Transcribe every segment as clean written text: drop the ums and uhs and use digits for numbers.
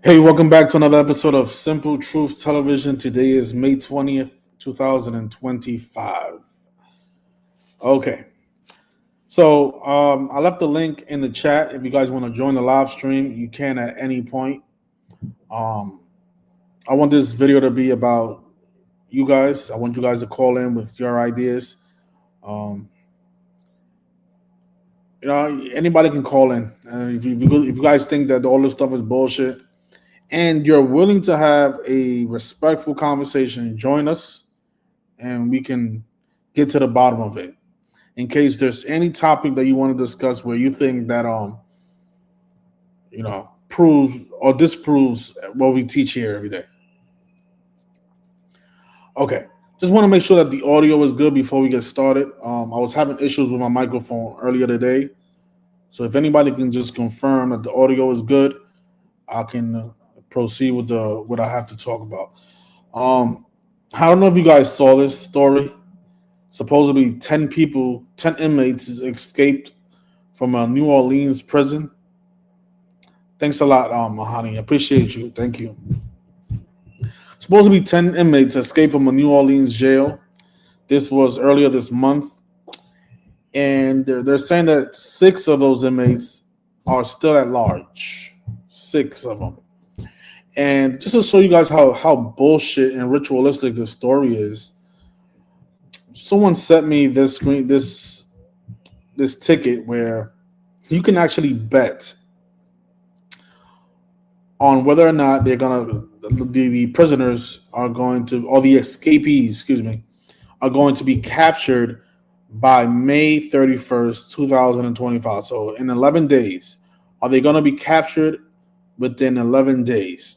Hey, welcome back to another episode of Simple Truth Television. Today is May 20th, 2025. Okay, so I left the link in the chat. If you guys want to join the live stream, you can at any point. Um, I want this video to be about you guys. I want you guys to call in with your ideas. Um, anybody can call in. And if you guys think that all this stuff is bullshit, and you're willing to have a respectful conversation, join us and we can get to the bottom of it. In case there's any topic that you want to discuss where you think that proves or disproves what we teach here every day. Okay. Just want to make sure that the audio is good before we get started. I was having issues with my microphone earlier today. So if anybody can just confirm that the audio is good, I can proceed with what I have to talk about. I don't know if you guys saw this story. Supposedly 10 inmates escaped from a New Orleans prison. Thanks a lot, Mahani. Appreciate you. Thank you. Supposed to be 10 inmates escaped from a New Orleans jail. This was earlier this month. And they're saying that 6 of those inmates are still at large. 6 of them. And just to show you guys how bullshit and ritualistic this story is, someone sent me this ticket where you can actually bet on whether or not the prisoners are going to, or the escapees, are going to be captured by May 31st, 2025. So in 11 days, are they going to be captured within 11 days?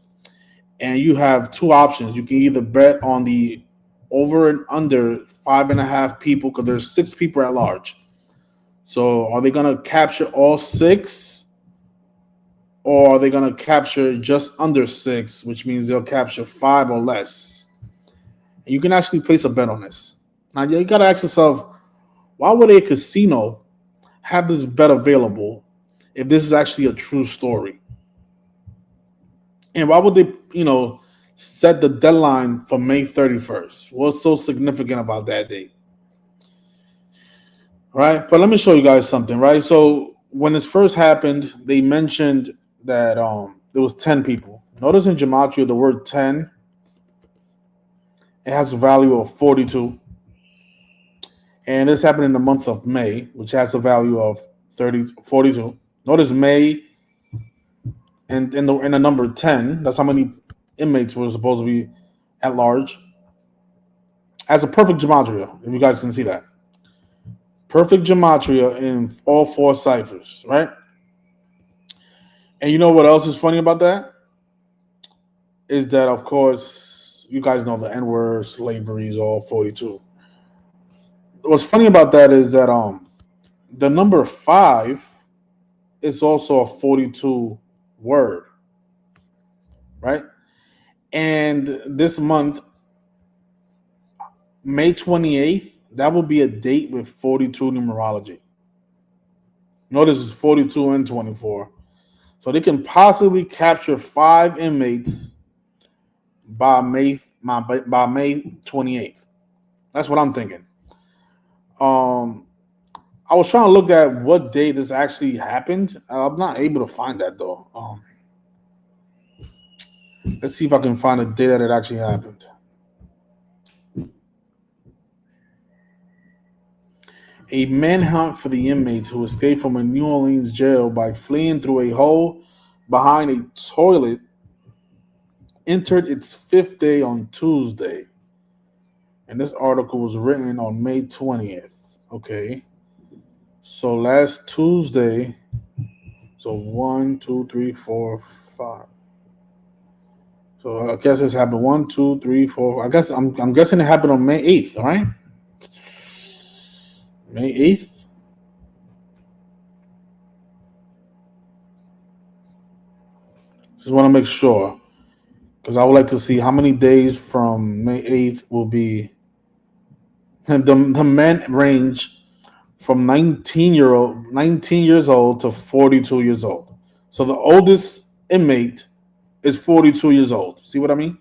And you have 2 options. You can either bet on the over and under 5.5 people, because there's 6 people at large. So are they going to capture all 6? Or are they going to capture just under 6, which means they'll capture 5 or less? And you can actually place a bet on this. Now, you got to ask yourself, why would a casino have this bet available if this is actually a true story? And why would they, set the deadline for May 31st? What's so significant about that date? Right? But let me show you guys something, right? So when this first happened, they mentioned that there was 10 people. Notice in gematria, the word 10, it has a value of 42. And this happened in the month of May, which has a value of 42. Notice May and in the number 10, that's how many inmates were supposed to be at large. As a perfect gematria, if you guys can see that. Perfect gematria in all 4 ciphers, right? And you know what else is funny about that? Is that, of course, you guys know the N-word, slavery is all 42. What's funny about that is that the number 5 is also a 42 word, right? And this month, May 28th, that will be a date with 42 numerology. Notice it's 42 and 24. So they can possibly capture 5 inmates by May 28th. That's what I'm thinking. I was trying to look at what day this actually happened. I'm not able to find that though. Let's see if I can find a day that it actually happened. A manhunt for the inmates who escaped from a New Orleans jail by fleeing through a hole behind a toilet entered its 5th day on Tuesday. And this article was written on May 20th. Okay. So last Tuesday, so 1, 2, 3, 4, 5. So I guess this happened 1, 2, 3, 4. I guess I'm guessing it happened on May 8th, all right? May 8th. Just want to make sure, because I would like to see how many days from May 8th will be. The men range from 19 years old to 42 years old. So the oldest inmate is 42 years old. See what I mean?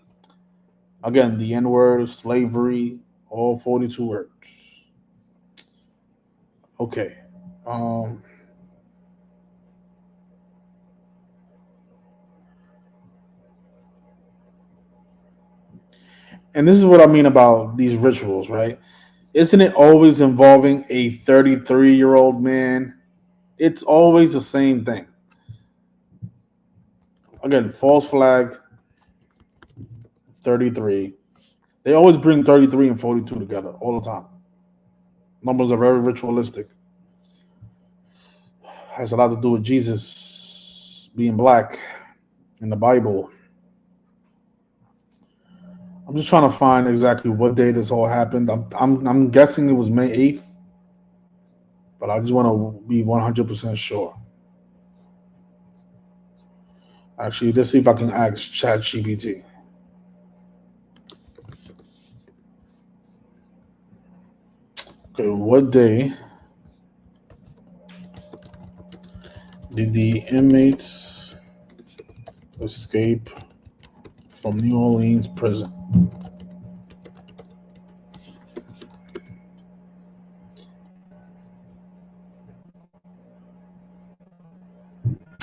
Again, the N word, slavery, all 42 words. Okay. Um, and this is what I mean about these rituals, right? Isn't it always involving a 33-year-old man? It's always the same thing. Again, false flag, 33. They always bring 33 and 42 together all the time. Numbers are very ritualistic. Has a lot to do with Jesus being black in the Bible. I'm just trying to find exactly what day this all happened. I'm guessing it was May 8th, but I just want to be 100% sure. Actually, let's see if I can ask ChatGPT. Okay, what day did the inmates escape from New Orleans prison?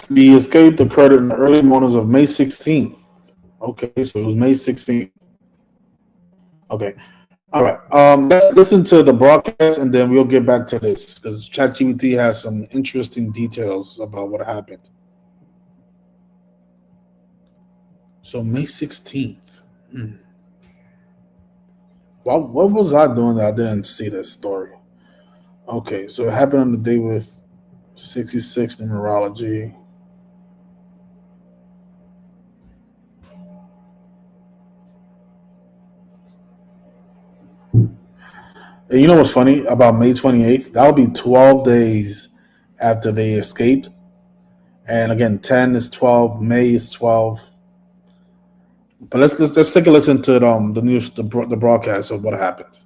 The escape occurred in the early mornings of May 16th. Okay, so it was May 16th. Okay. All right. Let's listen to the broadcast and then we'll get back to this because ChatGPT has some interesting details about what happened. So May 16th. What was I doing that I didn't see this story? Okay, so it happened on the day with 66 numerology. And you know what's funny about May 28th? That'll be 12 days after they escaped. And again, 10 is 12, May is 12. But let's take a listen to the news, the broadcast of what happened.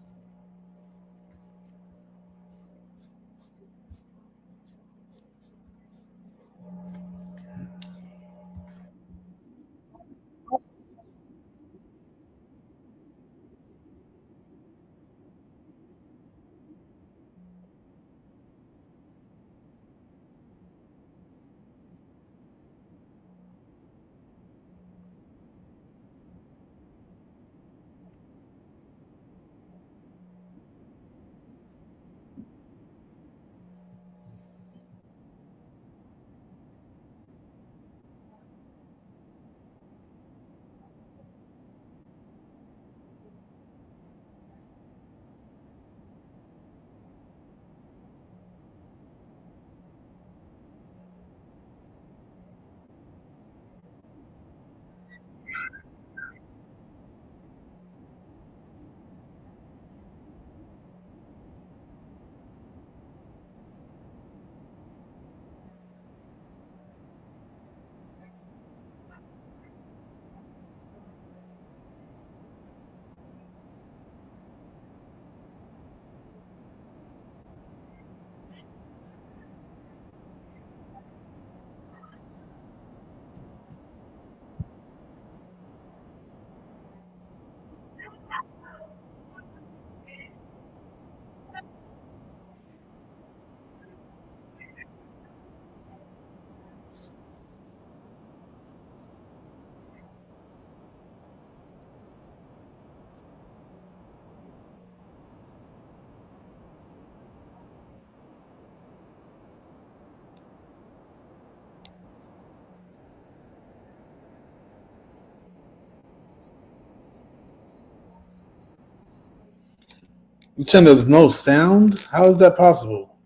You saying there's no sound? How is that possible?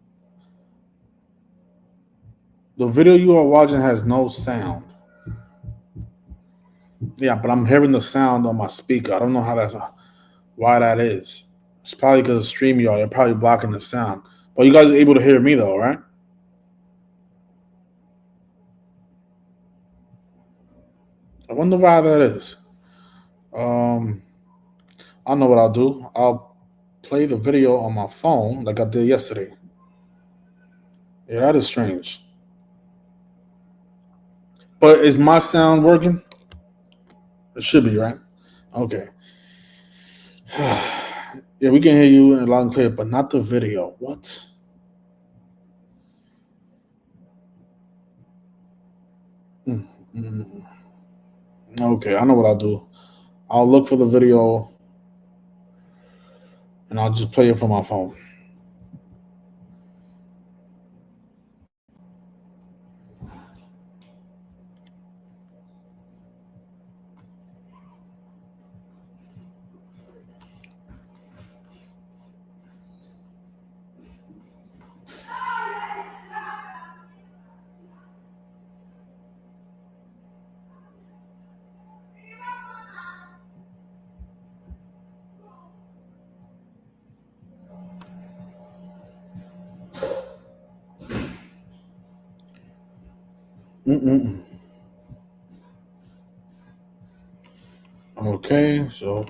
The video you are watching has no sound. Yeah, but I'm hearing the sound on my speaker. I don't know why that is. It's probably because of StreamYard. They're probably blocking the sound. But you guys are able to hear me though, right? I wonder why that is. Um, I know what I'll do. I'll play the video on my phone like I did yesterday. Yeah, that is strange. But is my sound working? It should be, right? Okay. Yeah, we can hear you loud and clear, but not the video. What? Mm. Okay, I know what I'll do. I'll look for the video and I'll just play it from my phone. Okay, so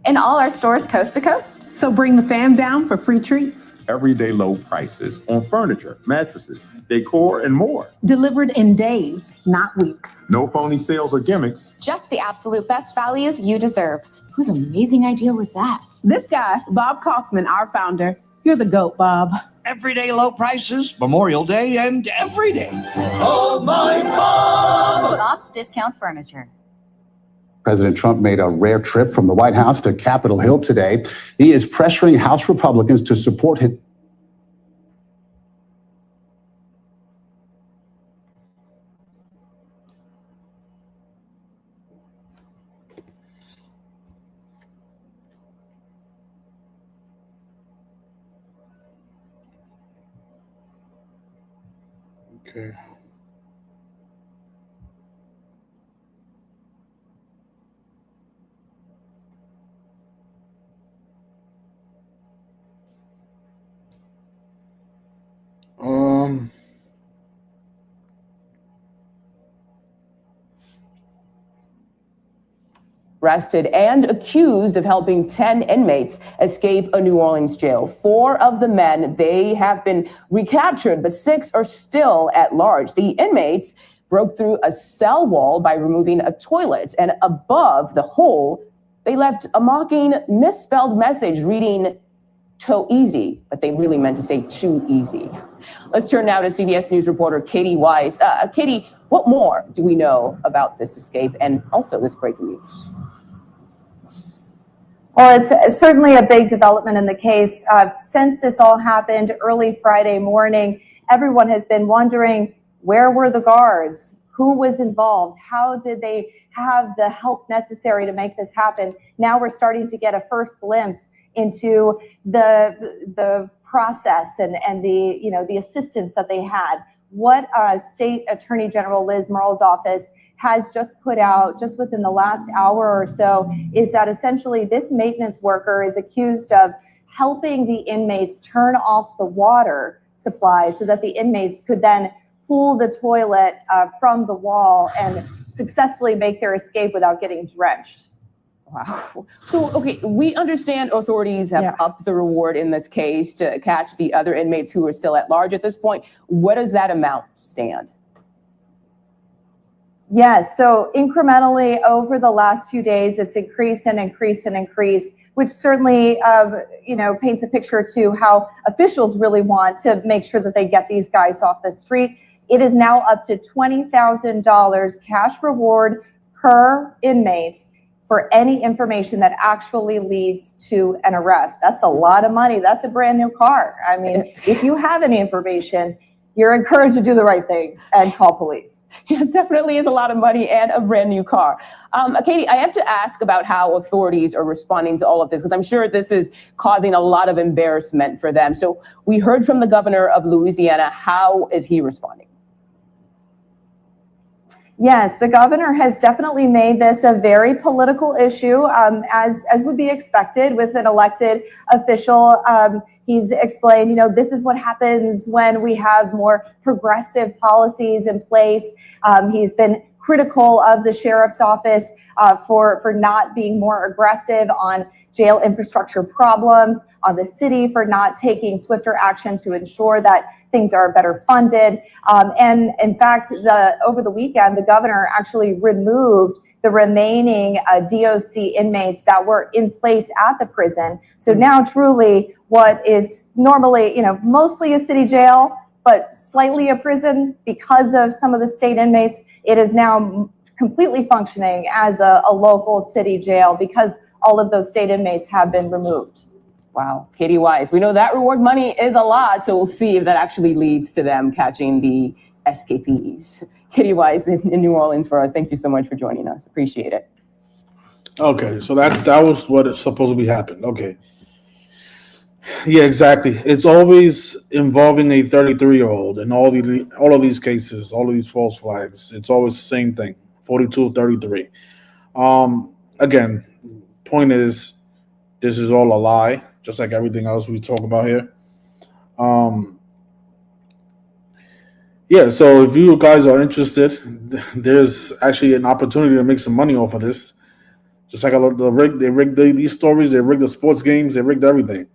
in all our stores coast to coast. So bring the fam down for free treats. Everyday low prices on furniture, mattresses, decor, and more. Delivered in days, not weeks. No phony sales or gimmicks. Just the absolute best values you deserve. Whose amazing idea was that? This guy, Bob Kaufman, our founder. You're the GOAT, Bob. Everyday low prices, Memorial Day, and every day. Oh my God! Bob's Discount Furniture. President Trump made a rare trip from the White House to Capitol Hill today. He is pressuring House Republicans to support him. okay. Arrested and accused of helping 10 inmates escape a New Orleans jail. 4 of the men, they have been recaptured, but 6 are still at large. The inmates broke through a cell wall by removing a toilet, and above the hole, they left a mocking, misspelled message reading, "Toe easy," but they really meant to say "too easy." Let's turn now to CBS News reporter Katie Weiss. Katie, what more do we know about this escape and also this breaking news? Well, it's certainly a big development in the case. Since this all happened early Friday morning, everyone has been wondering, where were the guards? Who was involved? How did they have the help necessary to make this happen? Now we're starting to get a first glimpse into the process and the assistance that they had. What State Attorney General Liz Murrell's office has just put out just within the last hour or so is that essentially this maintenance worker is accused of helping the inmates turn off the water supply so that the inmates could then pull the toilet from the wall and successfully make their escape without getting drenched. Wow. So, okay, we understand authorities have upped the reward in this case to catch the other inmates who are still at large at this point. What does that amount stand? Yes, so incrementally over the last few days, it's increased and increased and increased, which certainly, paints a picture to how officials really want to make sure that they get these guys off the street. It is now up to $20,000 cash reward per inmate for any information that actually leads to an arrest. That's a lot of money. That's a brand new car. I mean, if you have any information, you're encouraged to do the right thing and call police. Yeah, it definitely is a lot of money and a brand new car. Katie, I have to ask about how authorities are responding to all of this, because I'm sure this is causing a lot of embarrassment for them. So we heard from the governor of Louisiana. How is he responding? Yes, the governor has definitely made this a very political issue, as would be expected with an elected official. He's explained, this is what happens when we have more progressive policies in place. He's been critical of the sheriff's office for not being more aggressive on jail infrastructure problems, on the city for not taking swifter action to ensure that things are better funded. And in fact, over the weekend, the governor actually removed the remaining DOC inmates that were in place at the prison. So now truly what is normally, mostly a city jail, but slightly a prison because of some of the state inmates, it is now completely functioning as a local city jail because all of those state inmates have been removed. Wow, Katie Wise, we know that reward money is a lot, so we'll see if that actually leads to them catching the escapees. Katie Wise in New Orleans for us. Thank you so much for joining us. Appreciate it. Okay, so that was what is supposed to be happened. Okay. Yeah, exactly. It's always involving a 33-year-old in all of these cases, all of these false flags. It's always the same thing, 42, 33. Again, point is, this is all a lie, just like everything else we talk about here. Yeah, so if you guys are interested, there's actually an opportunity to make some money off of this. Just like they rigged these stories, they rigged the sports games, they rigged everything.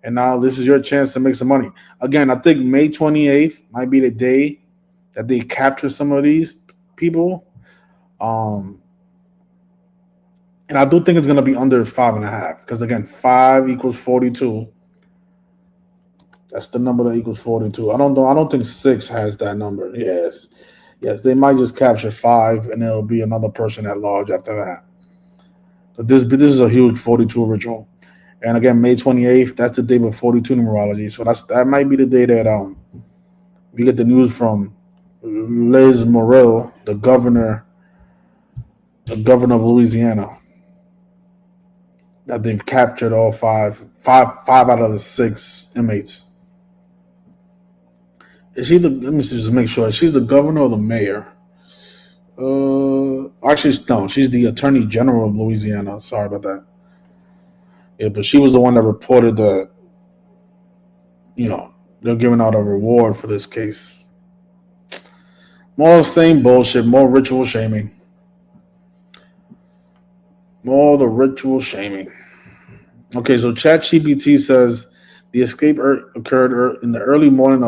And now this is your chance to make some money. Again, I think May 28th might be the day that they capture some of these people. And I do think it's going to be under 5.5 because, again, 5 equals 42. That's the number that equals 42. I don't know. I don't think 6 has that number. Yes. They might just capture 5 and there'll be another person at large after that. But this is a huge 42 ritual. And again, May 28th, that's the day of 42 numerology. So that might be the day that we get the news from Liz Morrill, the governor of Louisiana, that they've captured all five out of the 6 inmates. Is she let me just make sure. Is she the governor or the mayor? Actually, no, she's the attorney general of Louisiana. Sorry about that. Yeah, but she was the one that reported that, they're giving out a reward for this case. More same bullshit, more ritual shaming. More the ritual shaming. Okay, so ChatGPT says the escape occurred in the early morning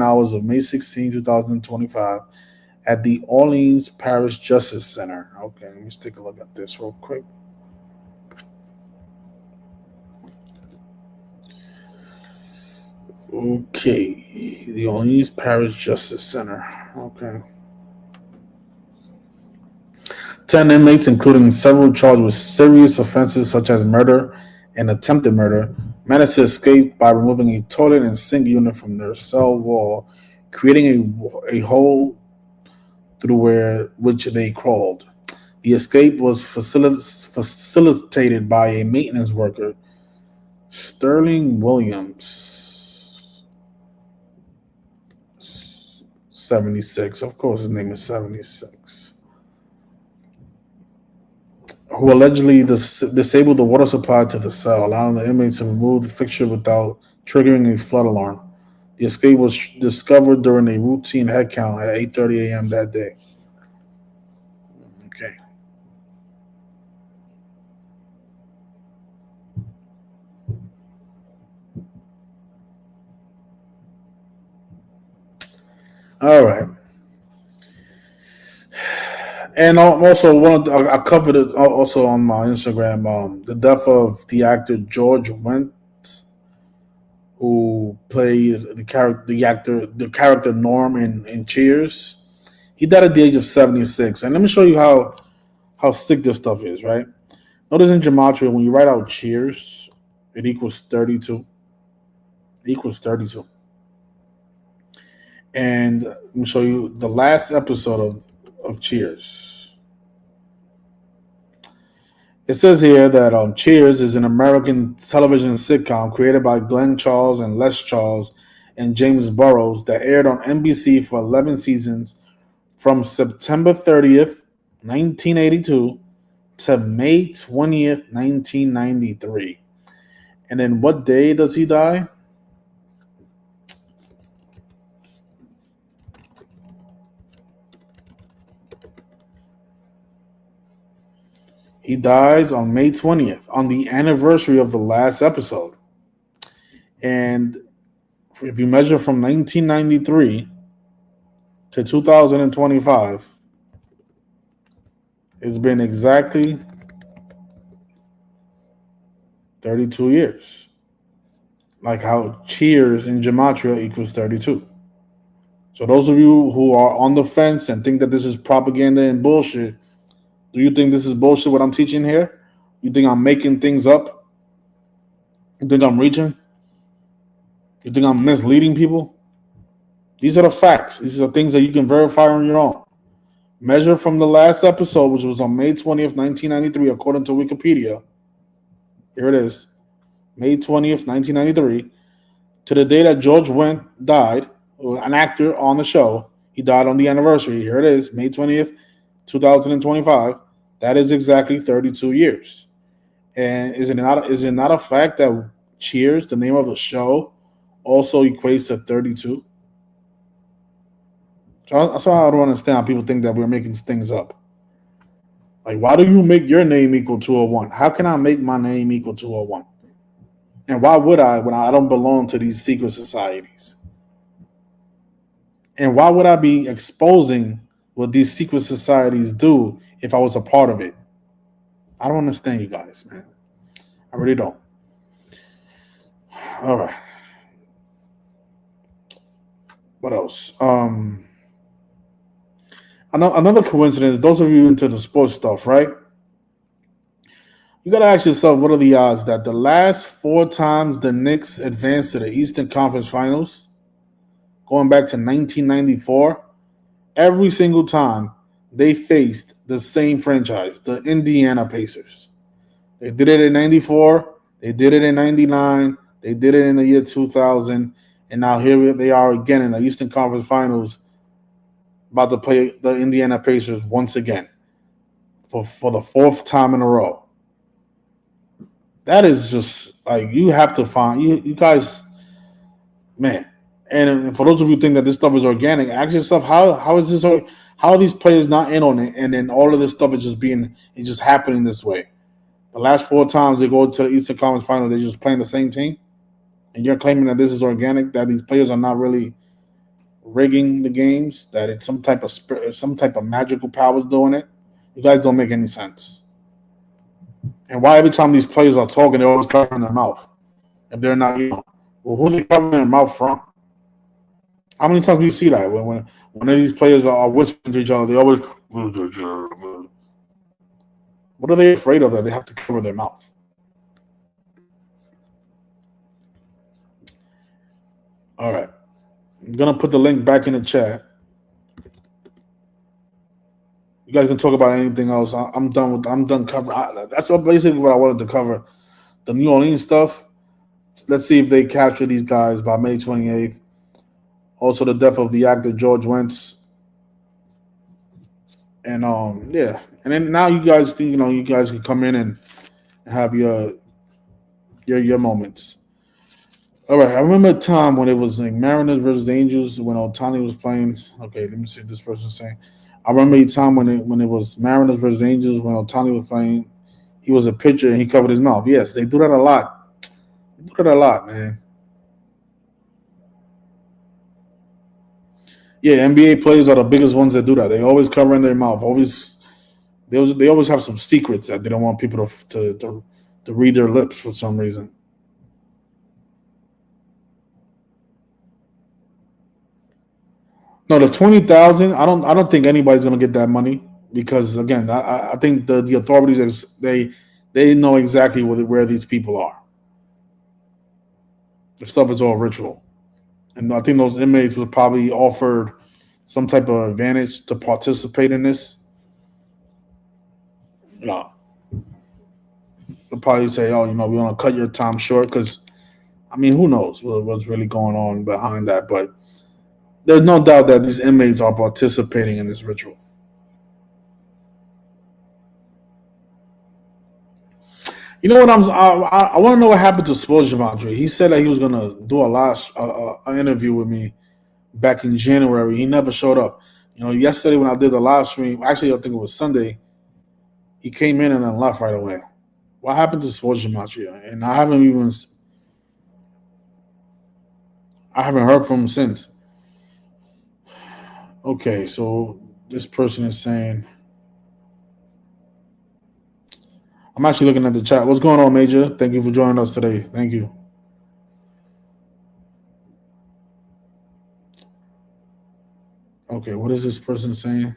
hours of May 16, 2025 at the Orleans Parish Justice Center. Okay, let me just take a look at this real quick. Okay, the Orleans Parish Justice Center. Okay. 10 inmates, including several charged with serious offenses such as murder and attempted murder, managed to escape by removing a toilet and sink unit from their cell wall, creating a hole through which they crawled. The escape was facilitated by a maintenance worker, Sterling Williams, 76. Of course, his name is 76. Who allegedly disabled the water supply to the cell, allowing the inmates to remove the fixture without triggering a flood alarm. The escape was discovered during a routine head count at 8:30 a.m. that day. Okay. All right. And also, I covered it also on my Instagram. The death of the actor George Wendt, who played the character Norm in Cheers. He died at the age of 76. And let me show you how sick this stuff is. Right? Notice in gematria, when you write out Cheers, it equals 32. It equals 32. And let me show you the last episode of Cheers. It says here that Cheers is an American television sitcom created by Glenn Charles and Les Charles and James Burrows that aired on NBC for 11 seasons from September 30th, 1982 to May 20th, 1993. And then what day does he die? He dies on May 20th, on the anniversary of the last episode. And if you measure from 1993 to 2025, it's been exactly 32 years. Like how Cheers in Gematria equals 32. So those of you who are on the fence and think that this is propaganda and bullshit, do you think this is bullshit what I'm teaching here? You think I'm making things up? You think I'm reaching? You think I'm misleading people? These are the facts. These are the things that you can verify on your own. Measure from the last episode, which was on May 20th, 1993, according to Wikipedia. Here it is. May 20th, 1993, to the day that George Wendt died, an actor on the show. He died on the anniversary. Here it is, May 20th, 2025. That is exactly 32 years. And is it not a fact that Cheers, the name of the show, also equates to 32? So that's why I don't understand how people think that we're making things up. Like, why do you make your name equal 201? How can I make my name equal 201? And why would I when I don't belong to these secret societies? And why would I be exposing what these secret societies do if I was a part of it? I don't understand you guys, man. I really don't. All right. What else? Another coincidence, those of you into the sports stuff, right? You got to ask yourself, what are the odds that the last 4 times the Knicks advanced to the Eastern Conference Finals, going back to 1994, every single time they faced the same franchise, the Indiana Pacers. They did it in 94, they did it in 99, they did it in the year 2000, and now here they are again in the Eastern Conference Finals, about to play the Indiana Pacers once again for the 4th time in a row. That is just like, you have to find you guys, man. And for those of you who think that this stuff is organic, ask yourself, how are these players not in on it? And then all of this stuff is just happening this way. The last 4 times they go to the Eastern Conference Final, they're just playing the same team, and you're claiming that this is organic, that these players are not really rigging the games, that it's some type of magical powers doing it. You guys don't make any sense. And why every time these players are talking, they're always covering their mouth? If they're not, well, who are they covering their mouth from? How many times do you see that? When one of these players are whispering to each other, they always, what are they afraid of that they have to cover their mouth? All right. I'm going to put the link back in the chat. You guys can talk about anything else. I'm done covering. That's basically what I wanted to cover. The New Orleans stuff. Let's see if they capture these guys by May 28th. Also, the death of the actor George Wendt. And yeah. And then now you guys can come in and have your moments. All right, I remember a time when it was like Mariners versus Angels when Ohtani was playing. Okay, let me see what this person's saying. I remember a time when it was Mariners versus Angels when Ohtani was playing. He was a pitcher and he covered his mouth. Yes, they do that a lot. They do that a lot, man. Yeah, NBA players are the biggest ones that do that. They always covering their mouth. They always have some secrets that they don't want people to read their lips for some reason. No, the 20,000. I don't think anybody's gonna get that money because again, I think the authorities they know exactly where these people are. The stuff is all ritual, and I think those inmates were probably offered some type of advantage to participate in this. No, they'll probably say, "Oh, we want to cut your time short," because I mean, who knows what's really going on behind that, but. there's no doubt that these inmates are participating in this ritual. You know what? I want to know what happened to Sports Javante. He said that he was gonna do an interview with me back in January. He never showed up. You know, yesterday when I did the live stream, actually I think it was Sunday, he came in and then left right away. What happened to Sports Javante? And I haven't heard from him since. Okay, so this person is saying, I'm actually looking at the chat. What's going on, Major? Thank you for joining us today. Thank you. Okay, what is this person saying?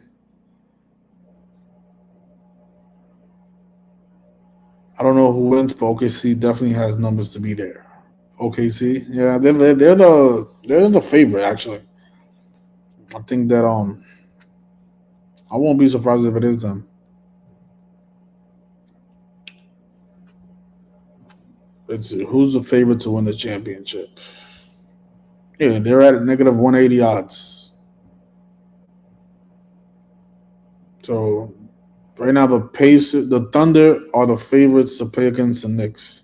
I don't know who wins, but OKC definitely has numbers to be there. OKC, yeah, they're the favorite actually. I think that I won't be surprised if it is them. Who's the favorite to win the championship? Yeah, they're at negative 180 odds. So right now the Thunder are the favorites to play against the Knicks.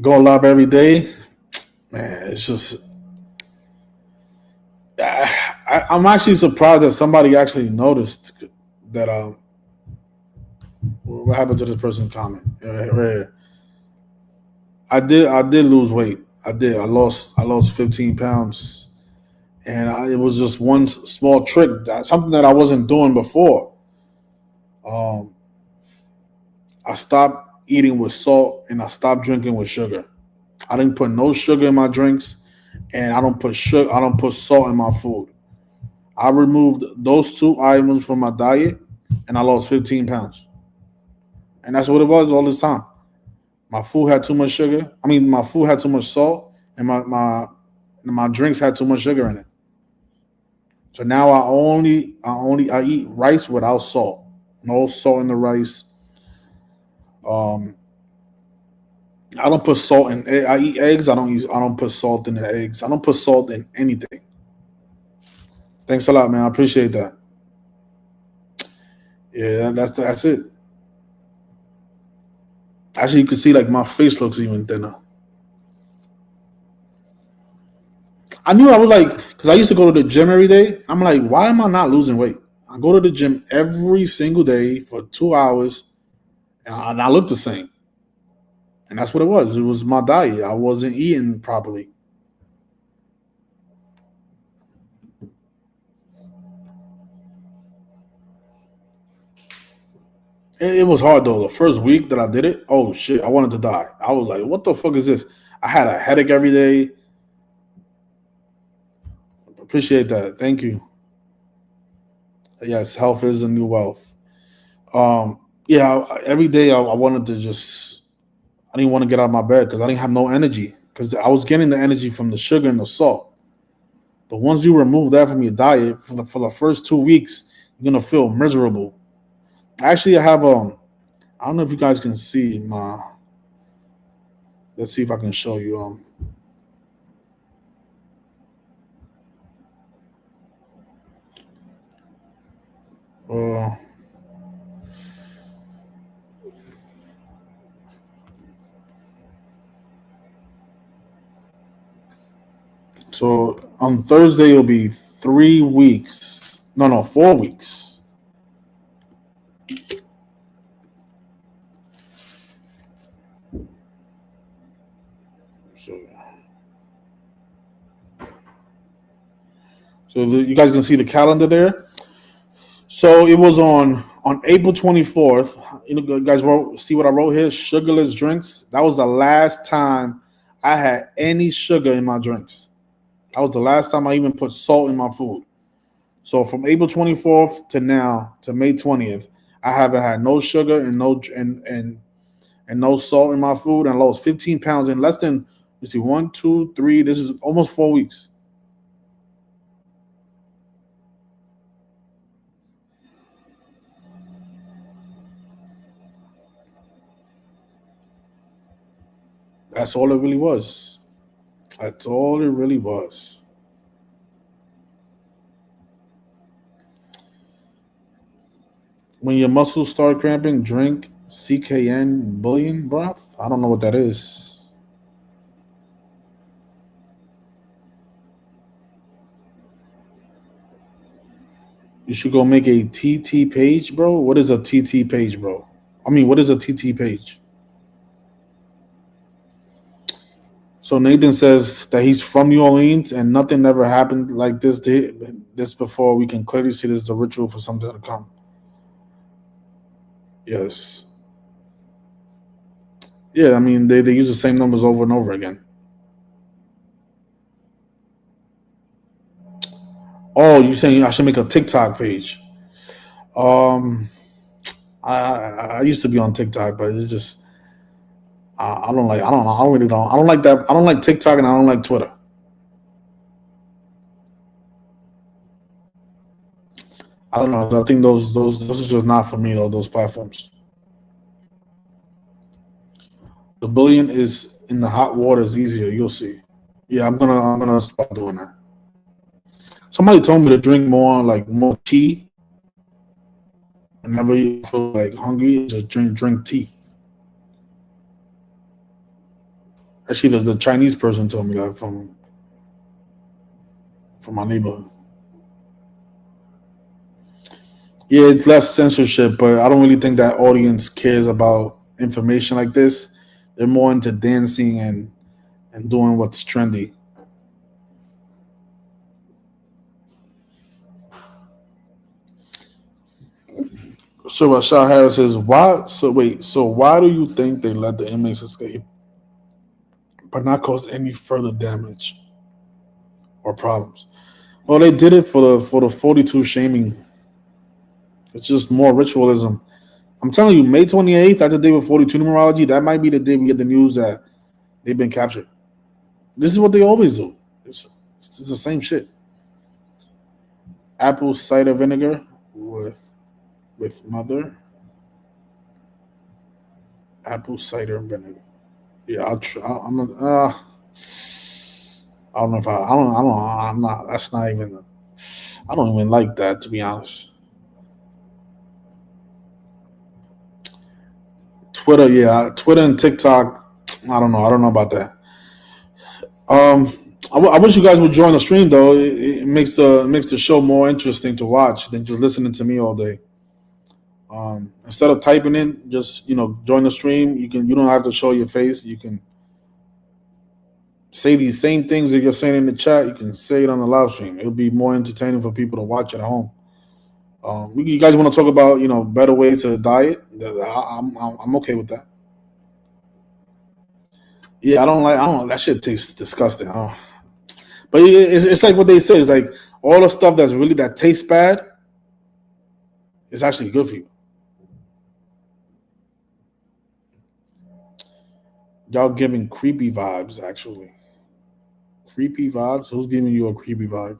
Go live every day, man. It's just I'm actually surprised that somebody actually noticed that. What happened to this person's comment? Right. I did lose weight. I did. I lost 15 pounds, and it was just one small trick, something that I wasn't doing before. I stopped eating with salt and I stopped drinking with sugar. I didn't put no sugar in my drinks, and I don't put salt in my food. I removed those two items from my diet, and I lost 15 pounds. And that's what it was all this time. My food had too much sugar. My food had too much salt, and my drinks had too much sugar in it. So now I eat rice without salt. No salt in the rice. I don't put salt in. I eat eggs. I don't put salt in the eggs. I don't put salt in anything. Thanks a lot, man. I appreciate that. Yeah, that's it. Actually, you can see like my face looks even thinner. I knew I was like, because I used to go to the gym every day. I'm like, why am I not losing weight? I go to the gym every single day for 2 hours, and I look the same. And that's what it was. It was my diet. I wasn't eating properly. It was hard though. The first week that I did it, oh shit, I wanted to die. I was like, what the fuck is this? I had a headache every day. Appreciate that. Thank you. Yes, health is the new wealth. Every day I wanted to I didn't want to get out of my bed because I didn't have no energy because I was getting the energy from the sugar and the salt. But once you remove that from your diet for the first 2 weeks, you're gonna feel miserable. Actually, I have I don't know if you guys can see my. Let's see if I can show you. So on Thursday it'll be 3 weeks. No, 4 weeks. So you guys can see the calendar there. So it was on April 24th. You guys see what I wrote here? Sugarless drinks. That was the last time I had any sugar in my drinks. That was the last time I even put salt in my food. So from April 24th to now to May 20th, I haven't had no sugar and no salt in my food, and I lost 15 pounds in less than 1, 2, 3. This is almost 4 weeks. That's all it really was. That's all it really was. When your muscles start cramping, drink CKN bullion broth. I don't know what that is. You should go make a TT page, bro. What is a TT page, bro? I mean, what is a TT page? So Nathan says that he's from New Orleans and nothing ever happened like this before. We can clearly see this is a ritual for something to come. Yes. Yeah, I mean, they use the same numbers over and over again. Oh, you're saying I should make a TikTok page? I used to be on TikTok, but it's just I don't like. I don't know. I really don't. I don't like that. I don't like TikTok and I don't like Twitter. I don't know. I think those are just not for me though. Those platforms. The bullion is in the hot water is easier. You'll see. Yeah, I'm gonna start doing that. Somebody told me to drink more tea. Whenever you feel like hungry, just drink tea. Actually, the Chinese person told me that from my neighborhood. Yeah, it's less censorship, but I don't really think that audience cares about information like this. They're more into dancing and doing what's trendy. So Rashad Harris says, why? So wait, so why do you think they let the inmates escape, but not cause any further damage or problems? Well, they did it for the 42 shaming. It's just more ritualism. I'm telling you, May 28th, that's the day of 42 numerology. That might be the day we get the news that they've been captured. This is what they always do. It's the same shit. Apple cider vinegar with mother. Apple cider vinegar. Yeah, I'll try. I'm I don't know if I don't. I'm not. That's not even. I don't even like that, to be honest. Twitter, yeah, Twitter and TikTok. I don't know. I don't know about that. I wish you guys would join the stream though. It makes the show more interesting to watch than just listening to me all day. Instead of typing in, just join the stream. You don't have to show your face. You can say these same things that you're saying in the chat. You can say it on the live stream. It'll be more entertaining for people to watch at home. You guys want to talk about better ways to diet? I'm okay with that. Yeah, I don't. That shit tastes disgusting. But it's like what they say. It's like all the stuff that tastes bad is actually good for you. Y'all giving creepy vibes, actually. Creepy vibes? Who's giving you a creepy vibe?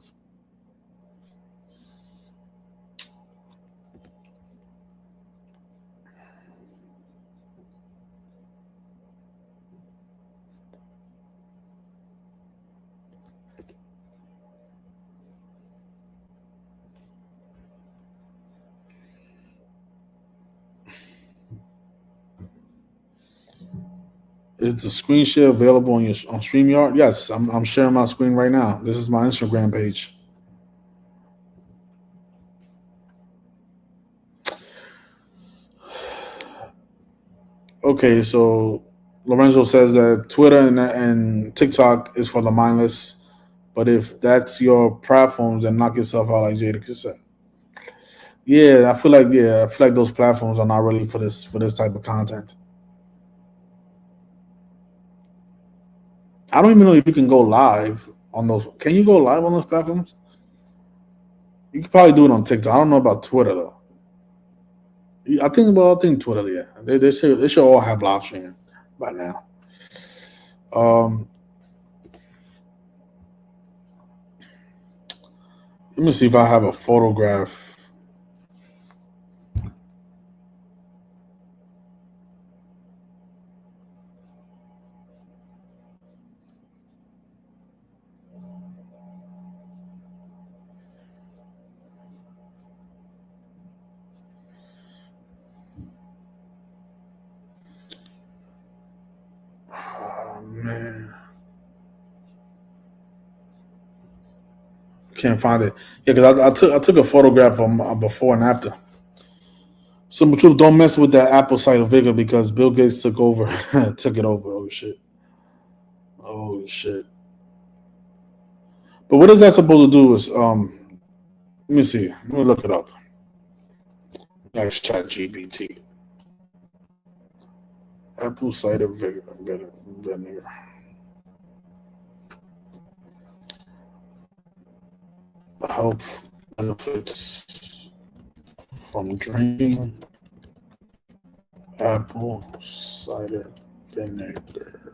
Is the screen share available on StreamYard? Yes, I'm sharing my screen right now. This is my Instagram page. Okay, so Lorenzo says that Twitter and TikTok is for the mindless, but if that's your platforms, then knock yourself out, like Jada said. Yeah, I feel like those platforms are not really for this type of content. I don't even know if you can go live on those. Can you go live on those platforms? You could probably do it on TikTok. I don't know about Twitter though. I think Twitter. Yeah, they should all have live streaming by now. Let me see if I have a photograph. man. Can't find it. Yeah, because I took a photograph of before and after. Some truth, don't mess with that apple cider vinegar because Bill Gates took over, took it over. Oh shit. Oh shit. But what is that supposed to do? Is let me see. Let me look it up. Nice chat GPT. Apple cider vinegar. The health benefits from drinking apple cider vinegar.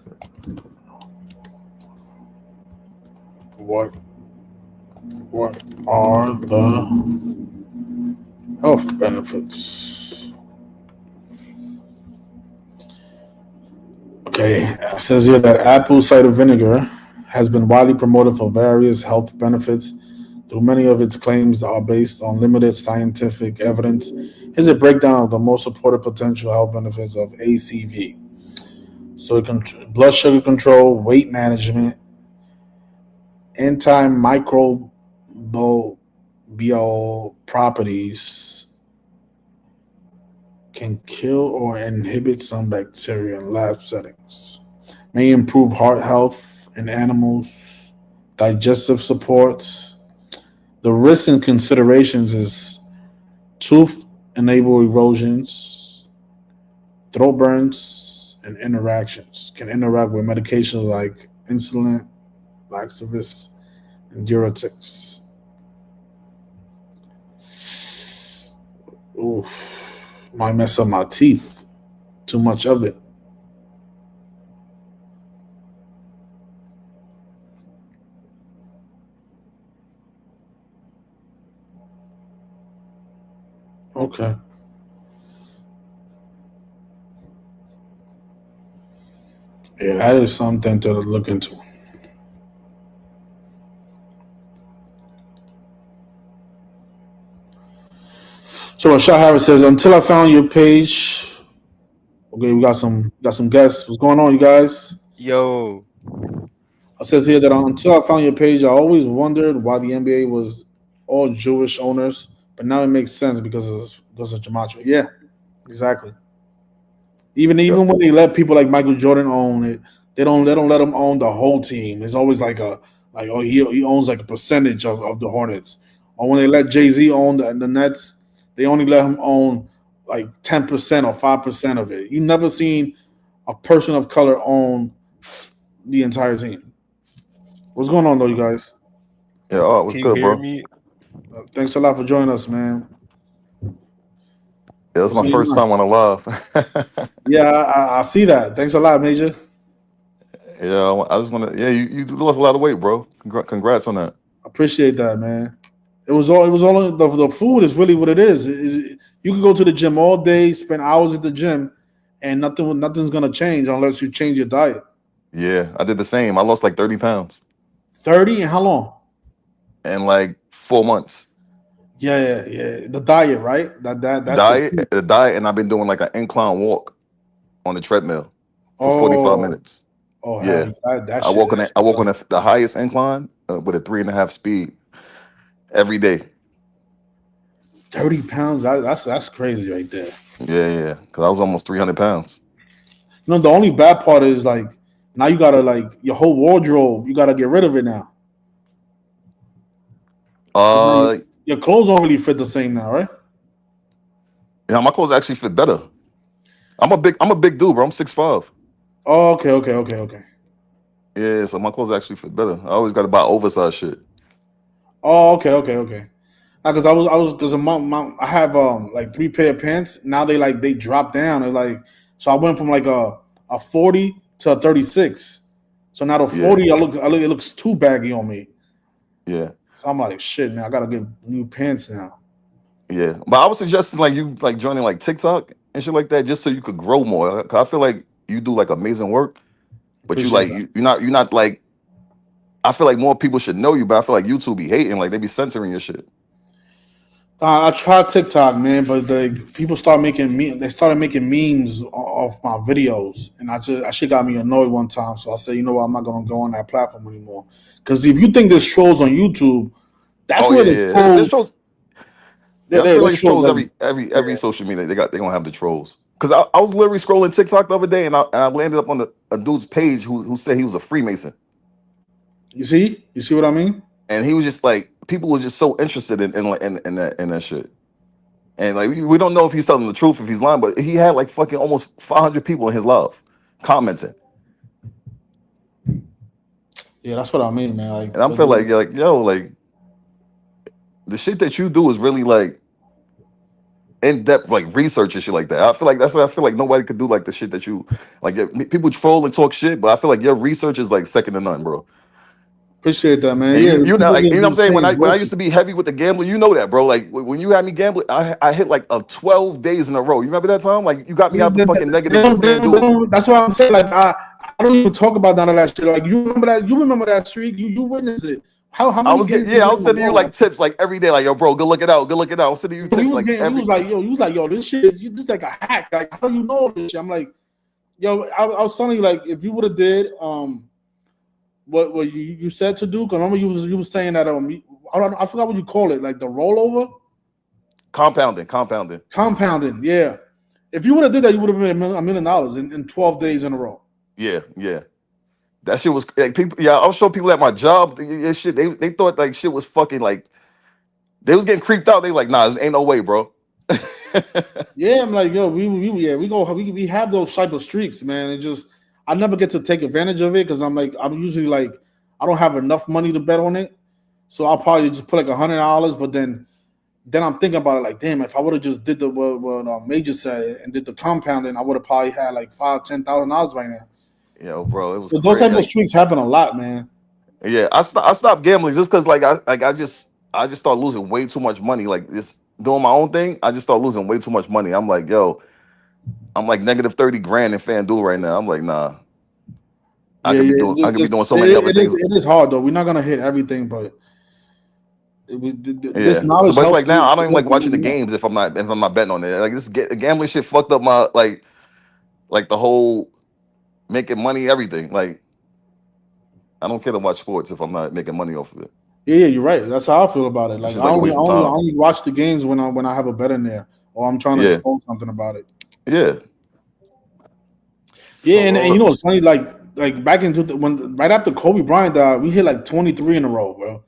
What are the health benefits? Okay, it says here that apple cider vinegar has been widely promoted for various health benefits, though many of its claims are based on limited scientific evidence. Here's a breakdown of the most reported potential health benefits of ACV. So it blood sugar control, weight management, antimicrobial properties, can kill or inhibit some bacteria in lab settings, may improve heart health in animals, digestive supports. The risks and considerations is tooth enable erosions, throat burns, and interactions. Can interact with medications like insulin, laxatives, and diuretics. Oof. Might mess up my teeth. Too much of it. Okay. Yeah, that is something to look into. So Rashad Harris says, until I found your page. Okay, we got some guests. What's going on, you guys? Yo. It says here that until I found your page, I always wondered why the NBA was all Jewish owners, but now it makes sense because of gematria. Yeah, exactly. Even when they let people like Michael Jordan own it, they don't let him own the whole team. It's always like he owns like a percentage of the Hornets. Or when they let Jay-Z own the Nets, they only let him own like 10% or 5% of it. You never seen a person of color own the entire team. What's going on though, you guys? Yeah, what's Can you good, hear bro? me? Thanks a lot for joining us, man. Yeah, it's What's my on your first mind? time on a live. Yeah, I see that. Thanks a lot, Major. Yeah, I just want to. Yeah, you lost a lot of weight, bro. Congrats on that. Appreciate that, man. It was all the food is really what it is. You can go to the gym all day, spend hours at the gym, and nothing's gonna change unless you change your diet. Yeah, I did the same. I lost like 30 pounds 30 and how long? in like 4 months. Yeah. The diet, right? That's the key. The diet, and I've been doing like an incline walk on the treadmill for 45 Oh, minutes. Yeah, heavy. That I shit walk on is it. I walk on the highest incline with a 3.5 speed every day. 30 pounds. That's crazy right there. Yeah, because I was almost 300 pounds. No, the only bad part is like now you gotta like your whole wardrobe. You gotta get rid of it now. Your clothes don't really fit the same now, right? Yeah, my clothes actually fit better. I'm a big dude, bro. I'm 6'5". Oh, okay. Yeah, so my clothes actually fit better. I always got to buy oversized shit. Oh, okay. Because because I have like 3 pair of pants. Now they drop down. They're like so I went from like a 40 to a 36. So now the 40 it looks too baggy on me. Yeah. So I'm like shit, man. I gotta get new pants now. Yeah, but I was suggesting like you like joining like TikTok and shit like that just so you could grow more. 'Cause I feel like you do like amazing work, but Appreciate that. you're not like I feel like more people should know you, but I feel like YouTube be hating like they be censoring your shit. I tried TikTok, man, but the people they started making memes off my videos, and that shit got me annoyed one time. So I said, you know what, I'm not gonna go on that platform anymore. Because if you think there's trolls on YouTube, that's where the trolls. There's trolls. I feel there's like trolls trolls every social media. They're gonna have the trolls. Because I was literally scrolling TikTok the other day, and I landed up on a dude's page who said he was a Freemason. You see what I mean? And he was just like, people were just so interested in that shit. And like we don't know if he's telling the truth, if he's lying, but he had like fucking almost 500 people in his live commenting. Yeah, that's what I mean, man. Like, and I feel like yo, like the shit that you do is really like in-depth like research and shit like that. I feel like that's what I feel like nobody could do like the shit that you like. People troll and talk shit, but I feel like your research is like second to none, bro. Appreciate that, man. And yeah, you know what I'm saying? When I used to be heavy with the gambling, you know that, bro. Like when you had me gambling, I hit like 12 days in a row. You remember that time? Like you got me out the fucking negative. That's why I'm saying, like I don't even talk about none of that shit. Like you remember that streak? You witnessed it. How many I was sending you like tips like every day, like yo, bro, go look it out. I was sending you tips like every. You was like, yo, this shit, this like a hack. Like how do you know this shit? I'm like, yo, I was telling you, like if you would have did what you said to do, because remember you was saying that I forgot what you call it, like the rollover, compounding. Yeah, if you would have did that, you would have made $1 million in 12 days in a row. Yeah. That shit was like people. Yeah, I was showing people at my job. Shit, they thought like shit was fucking like they was getting creeped out. They like, nah, there ain't no way, bro. Yeah, I'm like, yo, we have those type of streaks, man. It just I never get to take advantage of it because I'm usually like I don't have enough money to bet on it, so I'll probably just put like $100. But then I'm thinking about it like, damn, if I would have just did the what Major said and did the compounding, I would have probably had like $5,000-$10,000 right now. Yo, bro, it was so those type of streaks happen a lot, man. Yeah, I stopped gambling just because I just started losing way too much money. Like just doing my own thing, I just started losing way too much money. I'm like, yo, I'm like negative 30 grand in FanDuel right now. I'm like, nah. I could be doing so many other things. It is hard though. We're not gonna hit everything, but this knowledge. So, but it's like now I don't even like watching the games if I'm not betting on it. Like this gambling shit fucked up my like the whole making money, everything. Like I don't care to watch sports if I'm not making money off of it. Yeah, you're right. That's how I feel about it. Like I only watch the games when I have a bet in there or I'm trying to expose something about it. Yeah. Yeah, and you know it's funny, like back into right after Kobe Bryant died, we hit like 23 in a row, bro.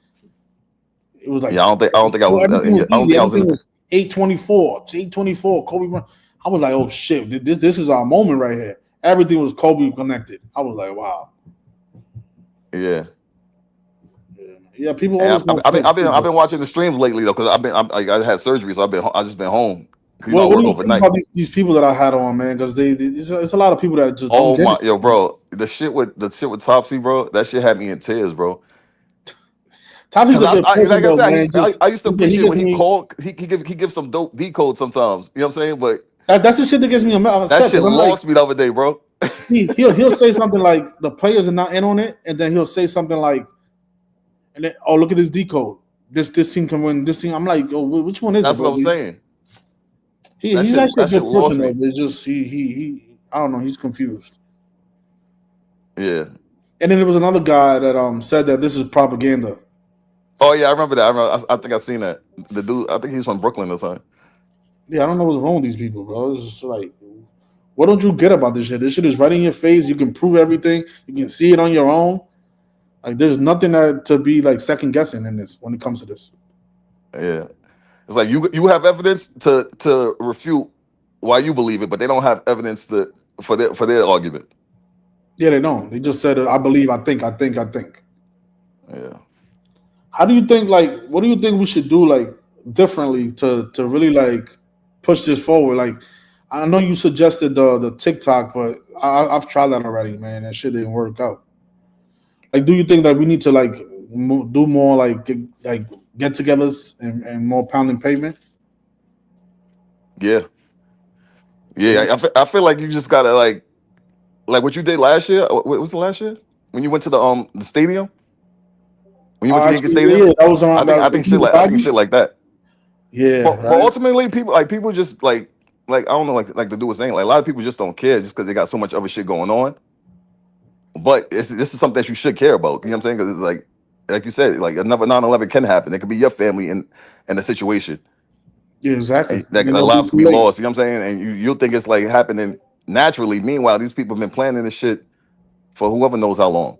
It was like I don't think I was. Everything was 824, 824. Kobe Bryant. I was like, oh shit, this is our moment right here. Everything was Kobe connected. I was like, wow. Yeah. Yeah, people. I've been watching the streams lately though, because I had surgery, so I just been home. What do you think about these people that I had on, man? Because it's a lot of people that just yo, bro, the shit with Topsy, bro, that shit had me in tears, bro. Topsy's a good person, like I said, man. I used to appreciate when he called. He give some dope decode sometimes. You know what I'm saying? But that's the shit that gets me upset. That shit lost me the other day, bro. he'll say something like the players are not in on it, and then he'll say something like, and then look at this decode. This team can win. This team. I'm like, oh, which one is it? That's what I'm saying. He's actually a good person, though. It's just he I don't know. He's confused. Yeah. And then there was another guy that said that this is propaganda. Oh yeah, I remember that. I think I've seen that. The dude, I think he's from Brooklyn or something. Yeah, I don't know what's wrong with these people, bro. It's just like, what don't you get about this shit? This shit is right in your face. You can prove everything. You can see it on your own. Like, there's nothing to be like second guessing in this when it comes to this. Yeah. It's like you have evidence to refute why you believe it, but they don't have evidence for their argument. Yeah, they don't. They just said, I believe, I think. Yeah. How do you think, like, what do you think we should do, like, differently to really, like, push this forward? Like, I know you suggested the TikTok, but I've tried that already, man. That shit didn't work out. Like, do you think that we need to, like, do more, like get-togethers and more pounding pavement? Yeah. I feel like you just gotta like what you did last year. What was the last year when you went to the stadium? When you went to Yankee Stadium? Yeah, that was around. I think shit like that. Yeah, But right? ultimately, people just like I don't know, like the dude was saying, like a lot of people just don't care just because they got so much other shit going on. But this is something that you should care about. You know what I'm saying? Because it's like you said, like another 9/11 can happen. It could be your family in a situation. Yeah, exactly. That And it'll be lives too could be late. lost. You know what I'm saying? And you'll think it's like happening naturally. Meanwhile, these people have been planning this shit for whoever knows how long.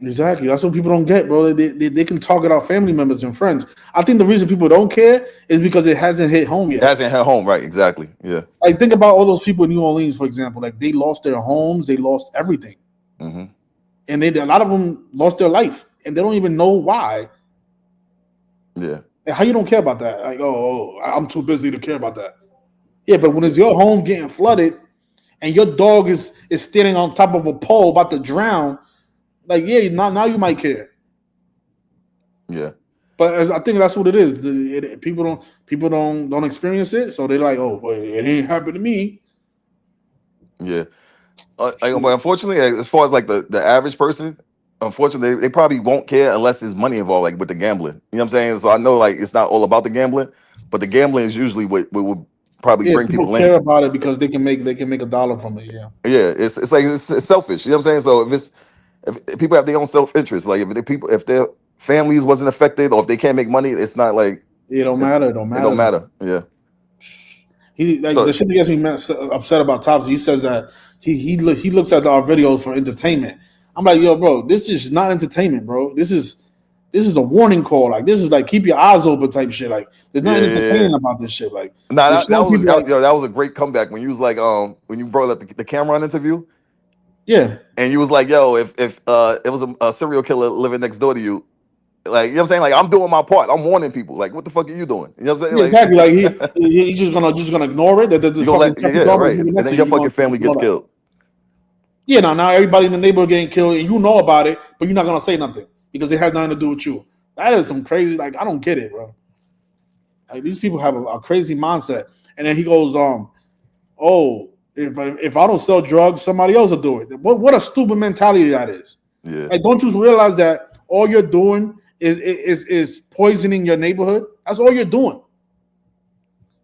Exactly. That's what people don't get, bro. They can target our family members and friends. I think the reason people don't care is because it hasn't hit home It yet. hasn't hit home, right? Exactly. Yeah. Like, think about all those people in New Orleans, for example. Like, they lost their homes, they lost everything, hmm and a lot of them lost their life, and they don't even know why. Yeah. And how you don't care about that? Like, I'm too busy to care about that. Yeah, but when it's your home getting flooded, and your dog is standing on top of a pole about to drown, like, yeah, now you might care. Yeah. But I think that's what it is. People don't experience it, so they're like, "Oh, well, it ain't happened to me." Yeah. But unfortunately, as far as like the average person, unfortunately, they probably won't care unless there's money involved, like with the gambling. You know what I'm saying? So I know like it's not all about the gambling, but the gambling is usually what would probably Yeah, bring people people care in. about it because they can make a dollar from it. Yeah, Yeah, it's like it's selfish. You know what I'm saying? So if people have their own self interest, like if their families wasn't affected or if they can't make money, it's not like it don't matter. It don't it don't matter. matter. Yeah. He like So the shit that gets me upset about Tops. He says that he looks at our videos for entertainment. I'm like, yo, bro, this is not entertainment, bro. This is a warning call. Like, this is like keep your eyes open type shit. Like, there's yeah, nothing yeah, entertaining yeah. about this shit. Like, Nah, they're that showing was people like, that was a great comeback when you was like when you brought up the Cameron interview yeah, and you was like, yo, if it was a serial killer living next door to you, like you know what I'm saying, like I'm doing my part, I'm warning people, like what the fuck are you doing? You know what I'm yeah, saying, exactly. Like, like he's just gonna ignore it. That the you gonna fucking let Jeffrey yeah Dahmer's right, living and next then to your you. You fucking gonna family ignore gets that. killed. Yeah, now everybody in the neighborhood getting killed, and you know about it, but you're not gonna say nothing because it has nothing to do with you. That is some crazy. Like, I don't get it, bro. Like, these people have a crazy mindset. And then he goes, oh, if I don't sell drugs, somebody else will do it. What a stupid mentality that is. Yeah, Like, don't you realize that all you're doing is poisoning your neighborhood? That's all you're doing.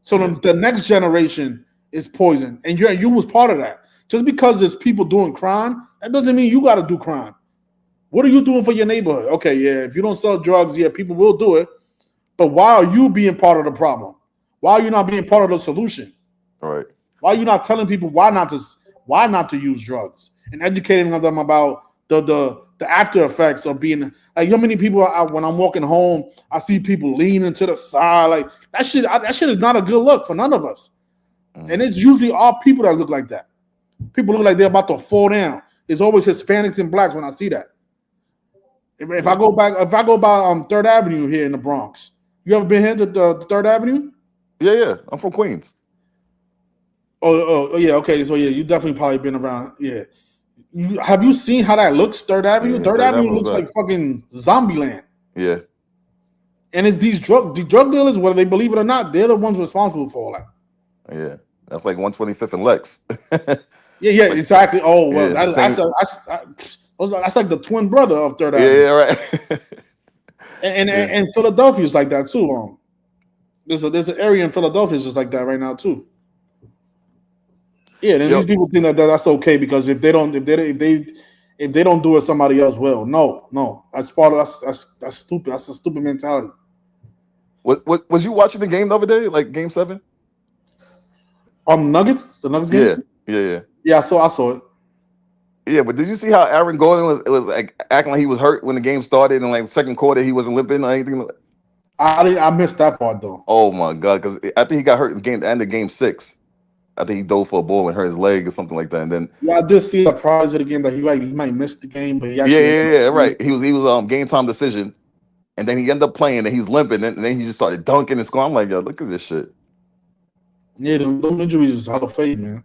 So yeah, the next generation is poisoned, and you was part of that. Just because there's people doing crime, that doesn't mean you got to do crime. What are you doing for your neighborhood? Okay, yeah, if you don't sell drugs, yeah, people will do it. But why are you being part of the problem? Why are you not being part of the solution? all right. Why are you not telling people why not to use drugs and educating them about the after effects of being like, how many people when I'm walking home, I see people leaning to the side, like that shit. That shit is not a good look for none of us. And it's usually all people that look like that. People look like they're about to fall down. It's always Hispanics and blacks when I see that. If I go by Third Avenue here in the Bronx, you ever been here to the Third Avenue? Yeah, I'm from Queens. Oh, yeah, okay. So yeah, you definitely probably been around. Yeah. Have you seen how that looks, Third Avenue? Yeah, Third Third Avenue Avenue looks was like fucking zombie land. Yeah, And it's the drug dealers, whether they believe it or not, they're the ones responsible for all that. yeah. That's like 125th and Lex. Yeah, Like, exactly. Oh, well, yeah, that's like the twin brother of Third Avenue. yeah, right. And Philadelphia's like that too. There's an area in Philadelphia just like that right now too. Yeah, then Yo, these people think that's okay because if they don't do it, somebody else will. No, that's part of that's stupid. That's a stupid mentality. what was you watching the game the other day, like Game 7? Nuggets, the Nuggets game. Yeah. Yeah, I saw it. Yeah, but did you see how Aaron Gordon was like acting like he was hurt when the game started, and like second quarter he wasn't limping or anything? I missed that part though. Oh my god! Because I think he got hurt in the end of Game 6. I think he dove for a ball and hurt his leg or something like that. And then Yeah, I did see the prior of the game that he might miss the game, but he yeah, right. He was game time decision, and then he ended up playing and he's limping, and then he just started dunking and scoring. I'm like, yo, look at this shit. Yeah, those injuries is out of fate, man.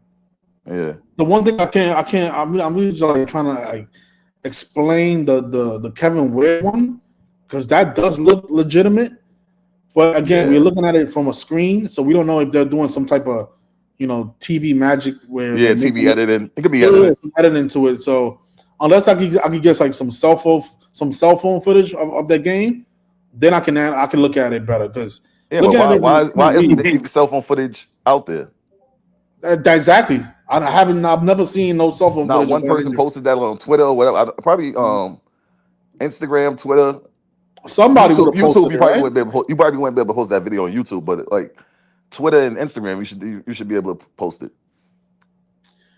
Yeah. The one thing I'm really just like trying to like explain the Kevin Ware one because that does look legitimate, but again, we're looking at it from a screen, so we don't know if they're doing some type of TV magic where TV editing. It could be edited. Some editing to it. So unless I could get like some cell phone footage of that game, then I can look at it better because Yeah, Looking at but it why from isn't TV. the cell phone footage out there? Exactly. I've never seen no cell phone Not footage of one that person injury. posted that on Twitter or whatever. Probably Instagram, Twitter, Somebody would YouTube. have posted You it, probably right? wouldn't be able. You probably wouldn't be able to post that video on YouTube, but like Twitter and Instagram, you should be able to post it.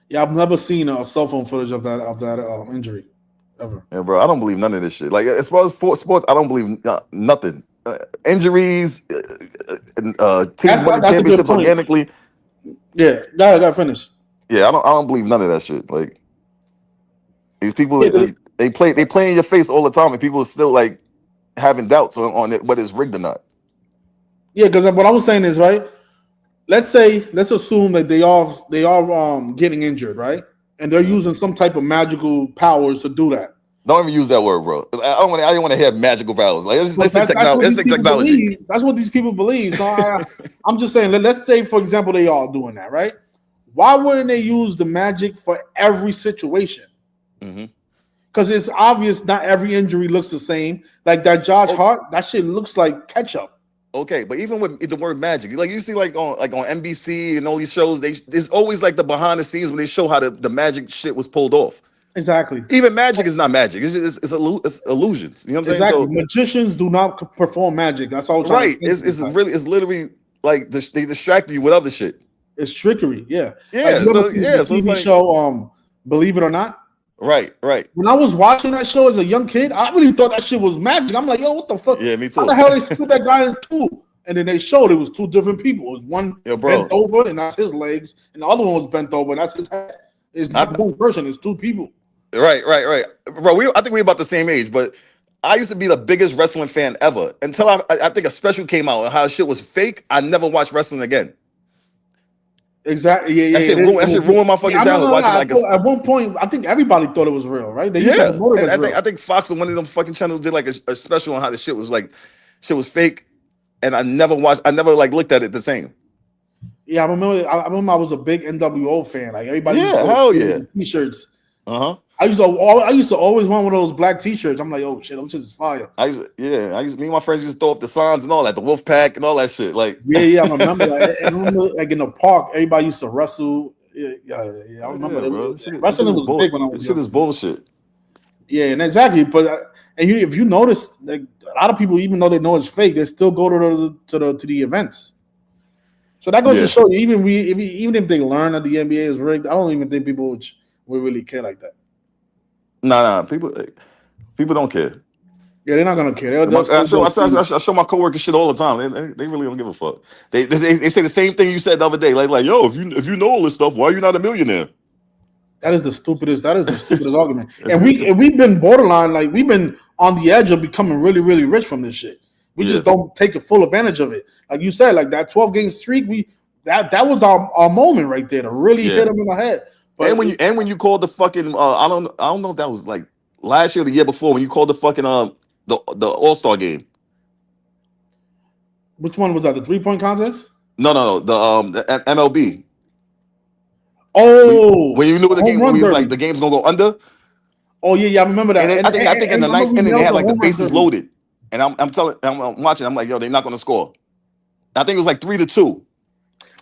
Yeah, I've never seen a cell phone footage of that injury ever. Yeah, bro, I don't believe none of this shit. Like as far as sports, I don't believe nothing. Injuries, teams winning That's a good championships point. organically. Yeah, got finished. Yeah, I don't believe none of that shit. Like these people, Yeah, they play in your face all the time, and people are still like having doubts on it, whether it's rigged or not. Yeah, because what I was saying is right. Let's assume that they are getting injured, right? And they're using some type of magical powers to do that. Don't even use that word, bro. I don't want to hear magical powers. Like let's say technology. Let's say technology. Believe. That's what these people believe. So I'm just saying. Let's say, for example, they are doing that, right? Why wouldn't they use the magic for every situation? Because it's obvious not every injury looks the same. Like that Josh Hart, that shit looks like ketchup. Okay, but even with the word magic, like you see, like on NBC and all these shows, there's always like the behind the scenes when they show how the magic shit was pulled off. Exactly. Even magic is not magic. It's illusions. You know what I'm saying? Exactly. So, magicians do not perform magic. That's all. Right. It's literally like they distract you with other shit. It's trickery. Yeah. Yeah. So it's TV like, show. Believe it or not. Right. When I was watching that show as a young kid, I really thought that shit was magic. I'm like, yo, what the fuck? Yeah, me too. How the hell they split that guy in two? And then they showed it was two different people. It was one bent over, and that's his legs, and the other one was bent over, and that's his head. It's not one person; it's two people. Right, bro. I think we're about the same age, but I used to be the biggest wrestling fan ever until I think a special came out and how shit was fake. I never watched wrestling again. Exactly. Yeah. That shit ruined my fucking childhood. Watching at one point, I think everybody thought it was real, right? They used to promote it as real. I think Fox on one of them fucking channels did like a special on how the shit was was fake, and I never like looked at it the same. Yeah, I remember I was a big NWO fan. Like everybody, t-shirts. I used to always want one of those black t-shirts. I'm like, oh shit, those shit is fire. Me and my friends used to throw up the signs and all that, the Wolf Pack and all that shit. Like, I remember that. And I remember, like in the park, everybody used to wrestle. I remember that. Bro. Wrestling was big when I was young. Shit is bullshit. Yeah, and exactly. But if you notice, like a lot of people, even though they know it's fake, they still go to the events. So that goes to show you, even if they learn that the NBA is rigged, I don't even think people would really care like that. Nah, people don't care. Yeah, they're not gonna care. I show my coworkers shit all the time. They really don't give a fuck. They say the same thing you said the other day. Like, yo, if you know all this stuff, why are you not a millionaire? That is the stupidest argument. And we've been borderline, like we've been on the edge of becoming really, really rich from this shit. We just don't take a full advantage of it. Like you said, like that 12-game streak, that was our moment right there to really hit them in the head. But when you called the fucking I don't know if that was like last year or the year before when you called the fucking the All-Star game. Which one was that? The 3-point contest? No, the MLB. Oh, when you knew the game when was like the game's gonna go under. Oh yeah, I remember that. And I think in the ninth inning they had like the bases loaded, and I'm watching. I'm like, yo, they're not gonna score. I think it was like 3-2.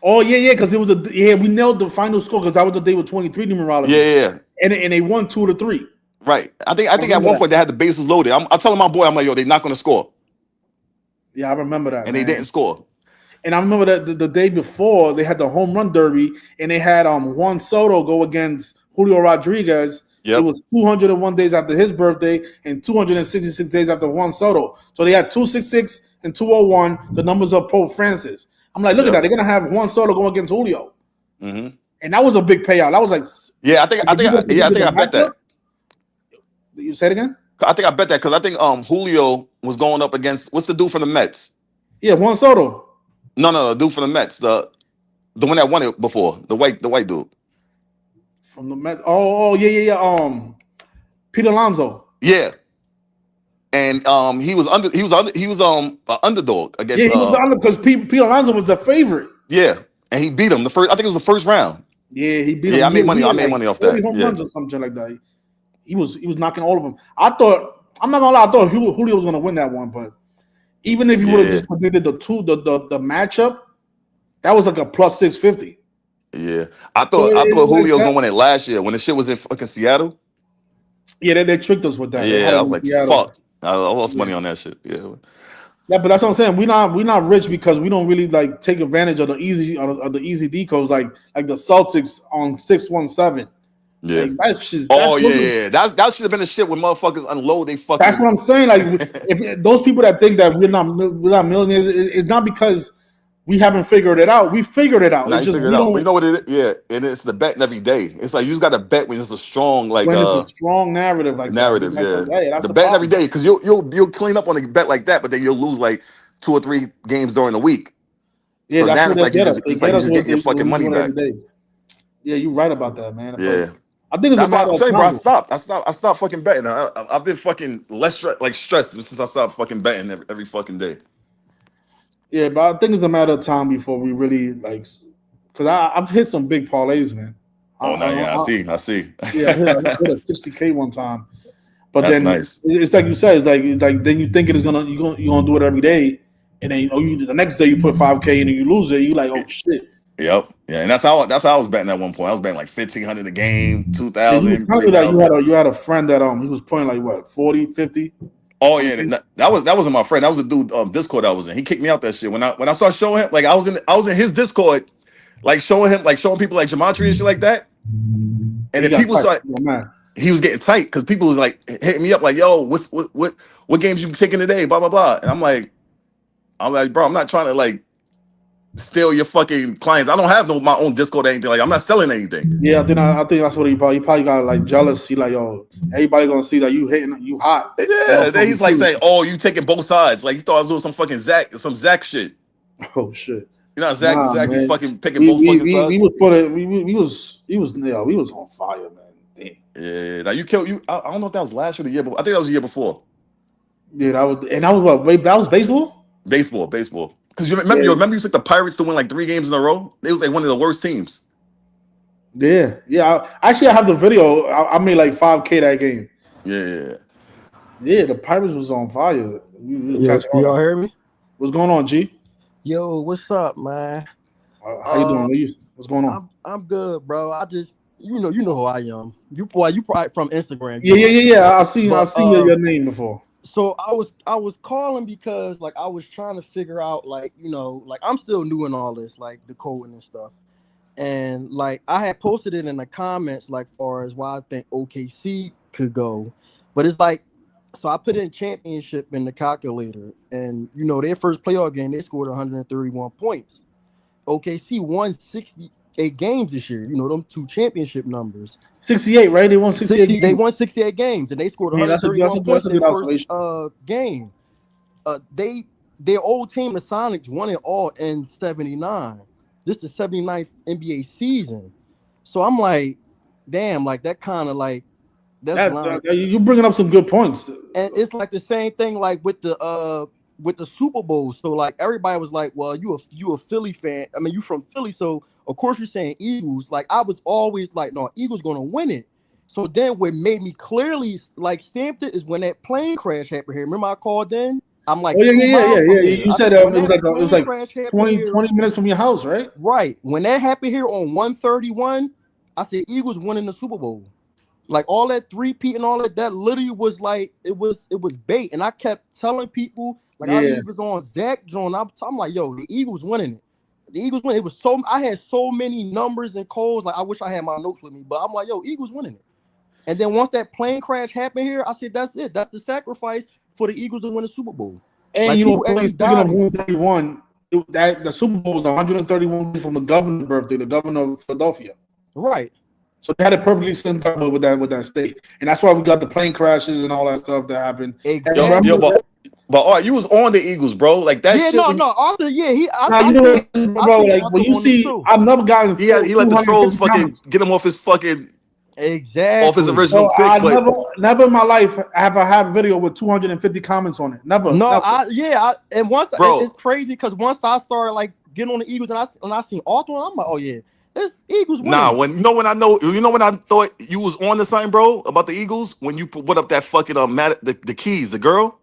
Oh yeah, because it was we nailed the final score because that was the day with 23 numerology. Yeah. And they won 2-3. Right. I think at one point they had the bases loaded. I'm telling my boy, I'm like, yo, they're not gonna score. Yeah, I remember that. And they didn't score. And I remember that the day before they had the home run derby, and they had Juan Soto go against Julio Rodriguez. Yep. It was 201 days after his birthday and 266 days after Juan Soto. So they had 266 and 201, the numbers of Pope Francis. I'm like, look at that. They're gonna have Juan Soto go against Julio, and that was a big payout. That was like, I think I bet that. You say it again? I think I bet that because I think Julio was going up against what's the dude from the Mets? Yeah, Juan Soto. No, dude from the Mets, the one that won it before, the white dude from the Mets. Oh yeah. Pete Alonso. Yeah. And he was an underdog against. Yeah, he was the underdog because Pete Alonso was the favorite. Yeah, and he beat him I think it was the first round. Yeah, he beat him. Yeah, I made money off that. Home runs or something like that. He was knocking all of them. I'm not gonna lie, I thought Julio was gonna win that one, but Even if you would have just predicted the matchup, that was like a plus 650. Yeah, I thought Julio was gonna win it last year when the shit was in fucking Seattle. Yeah, they tricked us with that. Yeah, I was like, fuck. I lost money on that shit. Yeah. Yeah, but that's what I'm saying. We're not rich because we don't really like take advantage of the easy decodes like the Celtics on 617. Yeah. Like, that should have been the shit when motherfuckers unload they fucking. That's what I'm saying. Like if those people that think that we're not millionaires, it's not because we haven't figured it out. We figured it out. Nah, you know what it is? Yeah, and it's the betting every day. It's like you just got to bet when it's a strong when it's a strong narrative like narrative. that. Yeah, the betting every day because you'll clean up on a bet like that, but then you'll lose like 2 or 3 games during the week. Yeah, so that's what like you just get your fucking money back. Yeah, you're right about that, man. Yeah. I think it's about. I'm telling you, bro. I stopped fucking betting. I've been fucking less stressed since I stopped fucking betting every fucking day. Yeah, but I think it's a matter of time before we really like, because I've hit some big parlays, man. I see. Yeah, I hit a 60K one time, but that's then nice. It's like you said, it's like then you think you're gonna do it every day, and then the next day you put 5K and then you lose it. You like, oh shit. Yep. Yeah, and that's how I was betting at one point. I was betting like 1,500 a game, 2,000. You had a friend that he was playing like what 40, 50. Oh yeah, that wasn't my friend. That was the dude Discord I was in. He kicked me out that shit when I started showing him. Like I was in his Discord, like showing people like gematria and shit like that. And then people started. He was getting tight because people was like hitting me up like, "Yo, what games you taking today?" Blah blah blah. And I'm like, bro, I'm not trying to like steal your fucking clients. I don't have my own Discord or anything. Like I'm not selling anything. Yeah, I think that's what he probably got like jealous. He like, yo, everybody gonna see that you hot. Yeah, then he's like saying, "Oh, you taking both sides." Like he thought I was doing some fucking Zach shit. Oh shit. You know, Zach, you fucking picking both fucking sides. We was on fire, man. Damn. Yeah, now you killed you. I don't know if that was last year or the year before. I think that was the year before. Yeah, that was what? Wait, that was baseball. Baseball. Because you remember you took the Pirates to win like 3 games in a row. It was like one of the worst teams. Yeah. I have the video. I made like 5K that game. Yeah. The Pirates was on fire. Y'all hear me? What's going on, G? Yo, what's up, man? How you doing? What's going on? I'm good, bro. I just you know who I am. You probably from Instagram. Yeah. I've seen your name before. So I was calling because like I was trying to figure out like like I'm still new in all this like the coding and stuff, and like I had posted it in the comments like far as why I think OKC could go, but it's like so I put in championship in the calculator, and their first playoff game they scored 131 points. OKC won 68 games this year. Them 2 championship numbers. 68, right? They won 68. They won 68 games, and they scored 131 points in their first game. Their old team, the Sonics, won it all in '79. This is the 79th NBA season. So I'm like, damn, like that kind of like you're bringing up some good points. And it's like the same thing like with the Super Bowl. So like everybody was like, well, you a Philly fan. I mean, you from Philly, so of course you're saying Eagles. Like I was always like, no, Eagles gonna win it. So then what made me clearly like stamped it is when that plane crash happened here. Remember I called in? I'm like, oh, yeah. You said it was like 20 minutes from your house, right? Right. When that happened here on 131, I said Eagles winning the Super Bowl. Like all that 3-peat and all that literally was like it was bait. And I kept telling people like I was on Zach John. I'm like, yo, the Eagles winning it. The Eagles win. It was I had so many numbers and codes. Like I wish I had my notes with me, but I'm like, yo, Eagles winning it. And then once that plane crash happened here, I said, that's it. That's the sacrifice for the Eagles to win the Super Bowl. And like, speaking of 131, the Super Bowl was 131 from the governor's birthday, the governor of Philadelphia. Right. So they had it perfectly synced up with that state, and that's why we got the plane crashes and all that stuff that happened. Exactly. But all right, you was on the Eagles, bro. Like that. Yeah, Arthur. Yeah, bro. Like when you see, I've never gotten. He let the trolls fucking get him off his fucking. Exactly. Off his original pick. Never in my life have I had a video with 250 comments on it. Never. No, never. And once it's crazy because once I started like getting on the Eagles and I seen Arthur, I'm like, oh yeah, this Eagles winning. Nah, when I thought you was on the sign, bro, about the Eagles when you put up that fucking the keys, the girl.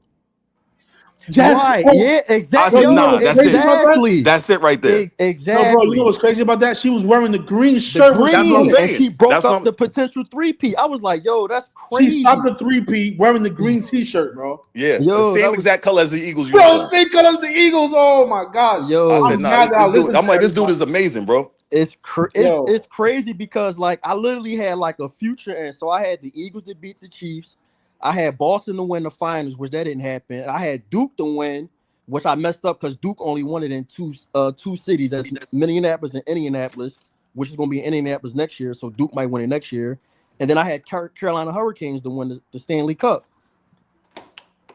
Yes. Right. Oh, Yeah, I exactly. said, Yo, you know nah, what's that's crazy it. about that? Exactly. That's it right there. No, Exactly. bro, you know what's crazy about that? She was wearing the green The shirt when she That's what I'm won green, it. and saying. she broke That's what up I'm, the potential 3P. I was like, yo, that's She stopped crazy. the 3P wearing the green T-shirt, bro. yeah, the Yo, same that was exact color as the Eagles Bro, uniform. same color as the Eagles. Oh my gosh. I yo, said, I'm nah, mad that I this dude. listened I'm to like, this dude everybody. is amazing, bro. Yo, it's crazy because like I literally had like a future, and so I had the Eagles to beat the Chiefs. I had Boston to win the finals, which that didn't happen. I had Duke to win, which I messed up because Duke only won it in two cities, that's Minneapolis and Indianapolis, which is going to be in Indianapolis next year. So Duke might win it next year. And then I had Carolina Hurricanes to win the Stanley Cup.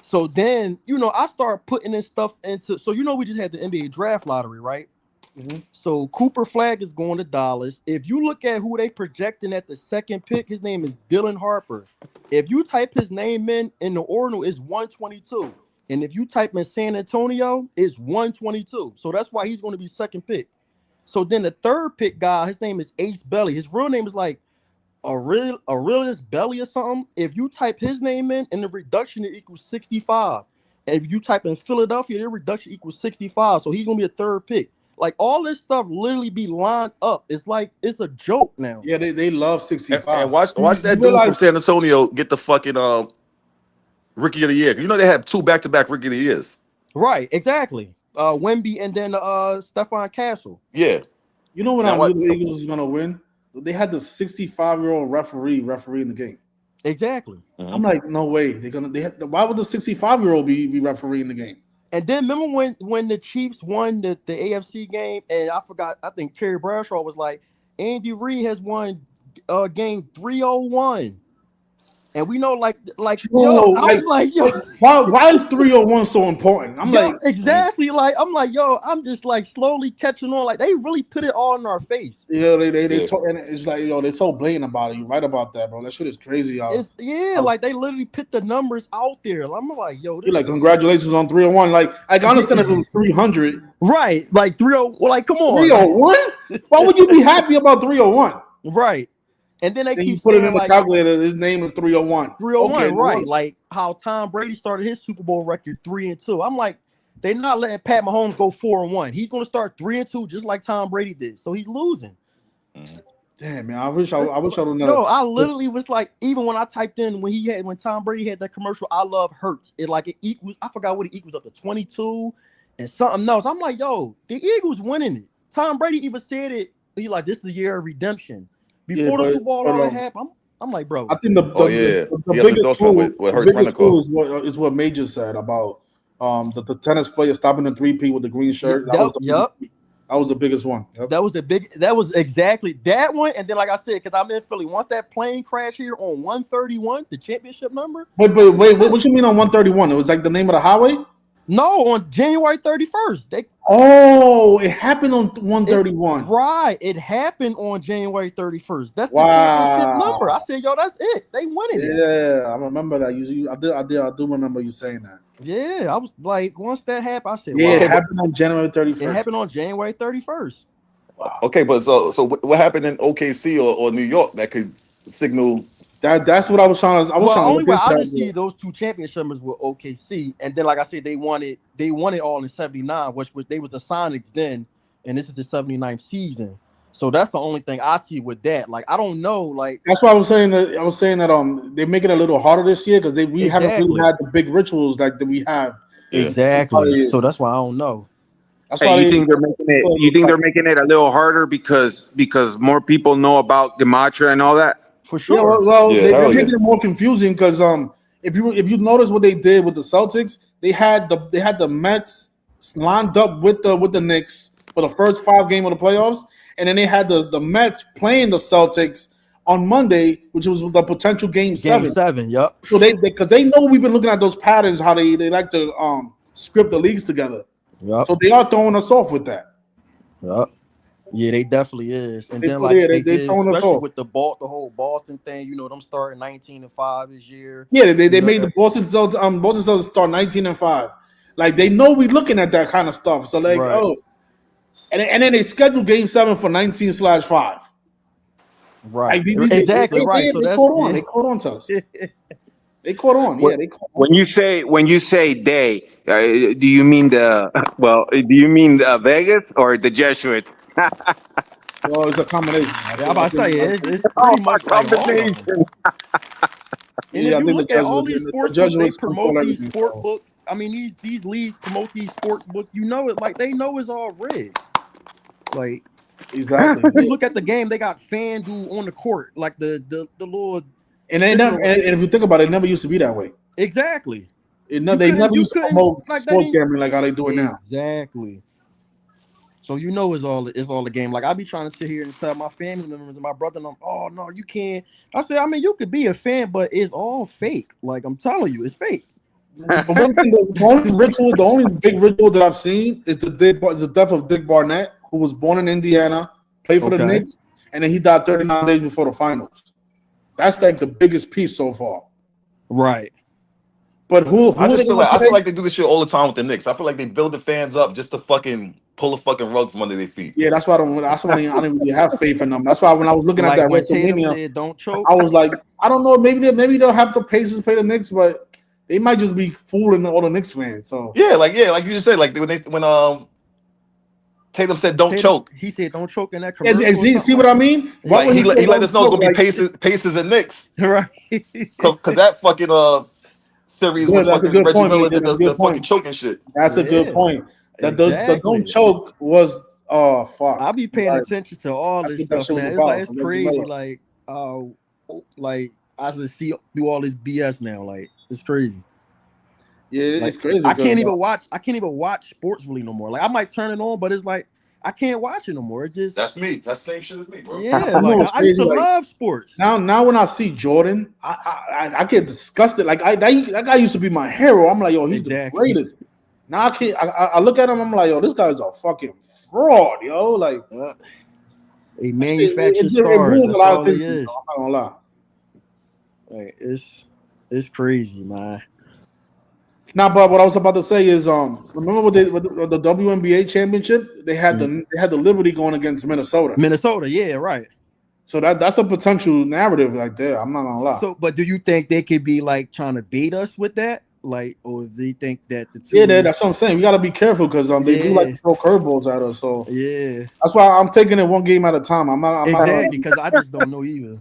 So then, I started putting this stuff into. So we just had the NBA draft lottery, right? mm-hmm. So Cooper Flag is going to Dallas. If you look at who they projecting at the second pick, his name is Dylan Harper. If you type his name in the ordinal, it's 122. And if you type in San Antonio, it's 122. So that's why he's going to be second pick. So then the third pick guy, his name is Ace Belly. His real name is like Aurelius Belly or something. If you type his name in the reduction, it equals 65. And if you type in Philadelphia, the reduction equals 65. So he's going to be a third pick. Like all this stuff literally be lined up. It's like it's a joke now. Yeah, they love 65. And watch that dude realize, from San Antonio get the fucking Rookie of the Year. You know they have 2 back-to-back Rookie of the Years. Right, exactly. Wemby and then Stephon Castle. Yeah. You know when Now I what- knew the Eagles was gonna win? They had the 65-year-old referee in the game. Exactly. I'm like, no way. Why would the 65-year-old be refereeing the game? And then remember when the Chiefs won the AFC game, and I think Terry Bradshaw was like, Andy Reid has won game 301. And we know like I was like, yo, why is 301 so important? I'm like, exactly. Like, I'm like, yo, I'm just like slowly catching on. Like, they really put it all in our face. Yeah, they talk, and it's like, yo, they're so blatant about it. You're right about that, bro. That shit is crazy, y'all. Like they literally put the numbers out there. I'm like, yo, You're like, congratulations on 301. Like, I can understand if it was 300. Right. Like 301. Well, like, come on. 301? Why would you be happy about 301? Right. And then they keep put saying, it in the like, calculator. His name is 301. 301, okay, right? Like how Tom Brady started his Super Bowl record 3-2. I'm like, they're not letting Pat Mahomes go 4-1. He's going to start 3-2 just like Tom Brady did. So he's losing. Damn, man, I wish I would know. No, I literally was like, even when I typed in when Tom Brady had that commercial, I love Hurts. It equals, I forgot what it equals up to 22 and something else. I'm like, yo, the Eagles winning it. Tom Brady even said it. He like, this is the year of redemption. Before the Super Bowl all that happened, I'm like, bro. I think the biggest tool, with Hurts is what Major said about the tennis player stopping the 3P with the green shirt. That was the biggest one. Yep. That was exactly that one. And then, like I said, because I'm in Philly, once that plane crashed here on 131, the championship number. Wait, what you mean on 131? It was like the name of the highway? No, on January 31st. It happened on 131. Right. It happened on January 31st. That's the championship number. I said, yo, that's it. They winning it. Yeah, I remember that. I do remember you saying that. Yeah, I was like, once that happened, I said, yeah, it happened on January 31st. It happened on January 31st. Wow. Okay, but so what happened in OKC or New York that could signal? That's what I was trying to. Only way I didn't see those two championship numbers were OKC, and then like I said, they won it all in '79, which they was the Sonics then, and this is the '79 season. So that's the only thing I see with that. Like, I don't know. Like, that's why I was saying that they make it a little harder this year because we haven't really had the big rituals like that we have. Exactly. So that's why I don't know. You think they're making it? You think they're making it a little harder because more people know about Gematria and all that? For sure. Yeah, they're making it more confusing because if you notice what they did with the Celtics, they had the Mets lined up with the Knicks for the first 5 games of the playoffs, and then they had the Mets playing the Celtics on Monday, which was the potential game 7. Game 7, yep. So because they know we've been looking at those patterns, how they like to script the leagues together. Yep. So they are throwing us off with that. Yep. Yeah, they definitely is. And then they did, throwing us especially off with the whole Boston thing, them starting 19-5 this year. Yeah, they made the Boston Celtics start 19-5. Like they know we looking at that kind of stuff. So like, and then they scheduled game 7 for 19/5. Right. Like, exactly. They right. caught on to us. They caught on. Yeah, they caught on. When you say they, do you mean Vegas or the Jesuits? Well, it's a combination. Yeah, I'm about to say it's Oh, pretty my much like all of them. combination. And Yeah, if I you think look the at all Jesuits, these the sports books, they Jesuits promote control these everything. sport So. books. I mean, these leagues promote these sports books. You know it, like they know it's all rigged. Like Exactly. you look at the game, they got FanDuel on the court, like the little. And they never. And if you think about it, it never used to be that way. Exactly. They never used to promote sports gambling like how they do it now. Exactly. So you know it's all the game. Like I be trying to sit here and tell my family members and my brother, and oh no, you can't. I said, I mean, you could be a fan, but it's all fake. Like I'm telling you, it's fake. But one thing, the only big ritual that I've seen is the death of Dick Barnett, who was born in Indiana, played for the Knicks, and then he died 39 days before the finals. That's like the biggest piece so far. Right. But I feel like they do this shit all the time with the Knicks. I feel like they build the fans up just to fucking pull a fucking rug from under their feet. Yeah, that's why I don't really have faith in them. That's why when I was looking at that WrestleMania, don't choke. I was like, I don't know, maybe they'll have the Pacers play the Knicks, but they might just be fooling all the Knicks fans. So like you just said, like when Tatum said don't choke. He said don't choke in that commercial. And see what I mean? Like, he let us know it's gonna be Pacers and Knicks, right? Because that fucking series with that's a fucking good Reggie point. Miller That's did a good the point. fucking choking shit. That's a good point. That the don't choke was fuck. I'll be paying attention to all this stuff, man. It's crazy. Like I just see through all this BS now. Like it's crazy. Yeah, it's crazy. I can't even watch sports really no more. Like I might turn it on, but it's like I can't watch it no more. It just that's me. That's the same shit as me, bro. Yeah, I used to love sports. Now when I see Jordan, I get disgusted. Like that guy used to be my hero. I'm like, yo, he's the greatest. Now I can't. I look at him. I'm like, yo, this guy's a fucking fraud, yo. Like a manufactured star. That's all he is. I'm not gonna lie. Like it's crazy, man. Now, but what I was about to say is, remember with the WNBA championship, they had the Liberty going against Minnesota. Minnesota, yeah, right. So that's a potential narrative right there. I'm not gonna lie. So, but do you think they could be like trying to bait us with that, like, or do you think that the two? Yeah, that's what I'm saying. We got to be careful because they do like to throw curveballs at us. So yeah, that's why I'm taking it one game at a time. I'm not because I just don't know either.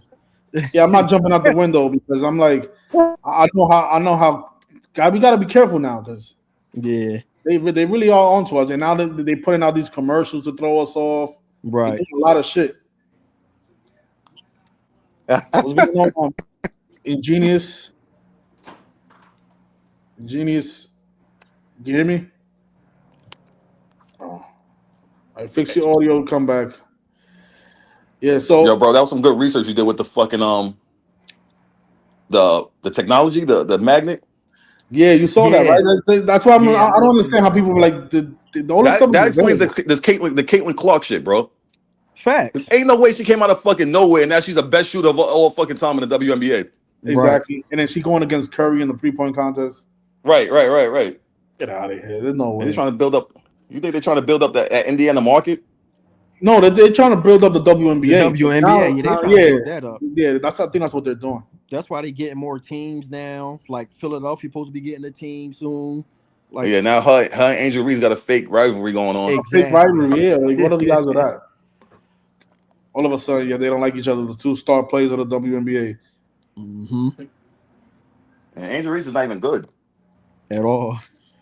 Yeah, I'm not jumping out the window because I'm like, I know how. God, we got to be careful now because they really are onto us, and now they putting out these commercials to throw us off. Right, a lot of shit. What's going on? Ingenious, can you hear me? Oh, all right, fix your audio. Come back. Yeah, so yo, bro, that was some good research you did with the fucking the technology, the magnet. Yeah, you saw that, right? That's why I don't understand how people were like the only stuff that explains the Caitlin Clark shit, bro. Facts. Ain't no way she came out of fucking nowhere and now she's the best shooter of all fucking time in the WNBA. Exactly, right. And then she going against Curry in the 3-point contest. Right. Get out of here. There's no way. They're trying to build up. You think they're trying to build up the Indiana market? No, they're trying to build up the WNBA. The WNBA, they trying to build that up. Yeah, I think that's what they're doing. That's why they getting more teams now. Like Philadelphia supposed to be getting a team soon. Like now her and Angel Reese got a fake rivalry going on. Exactly. A fake rivalry, yeah. Like, what are the guys with that? All of a sudden, they don't like each other. The two star players of the WNBA. Mm-hmm. And Angel Reese is not even good at all.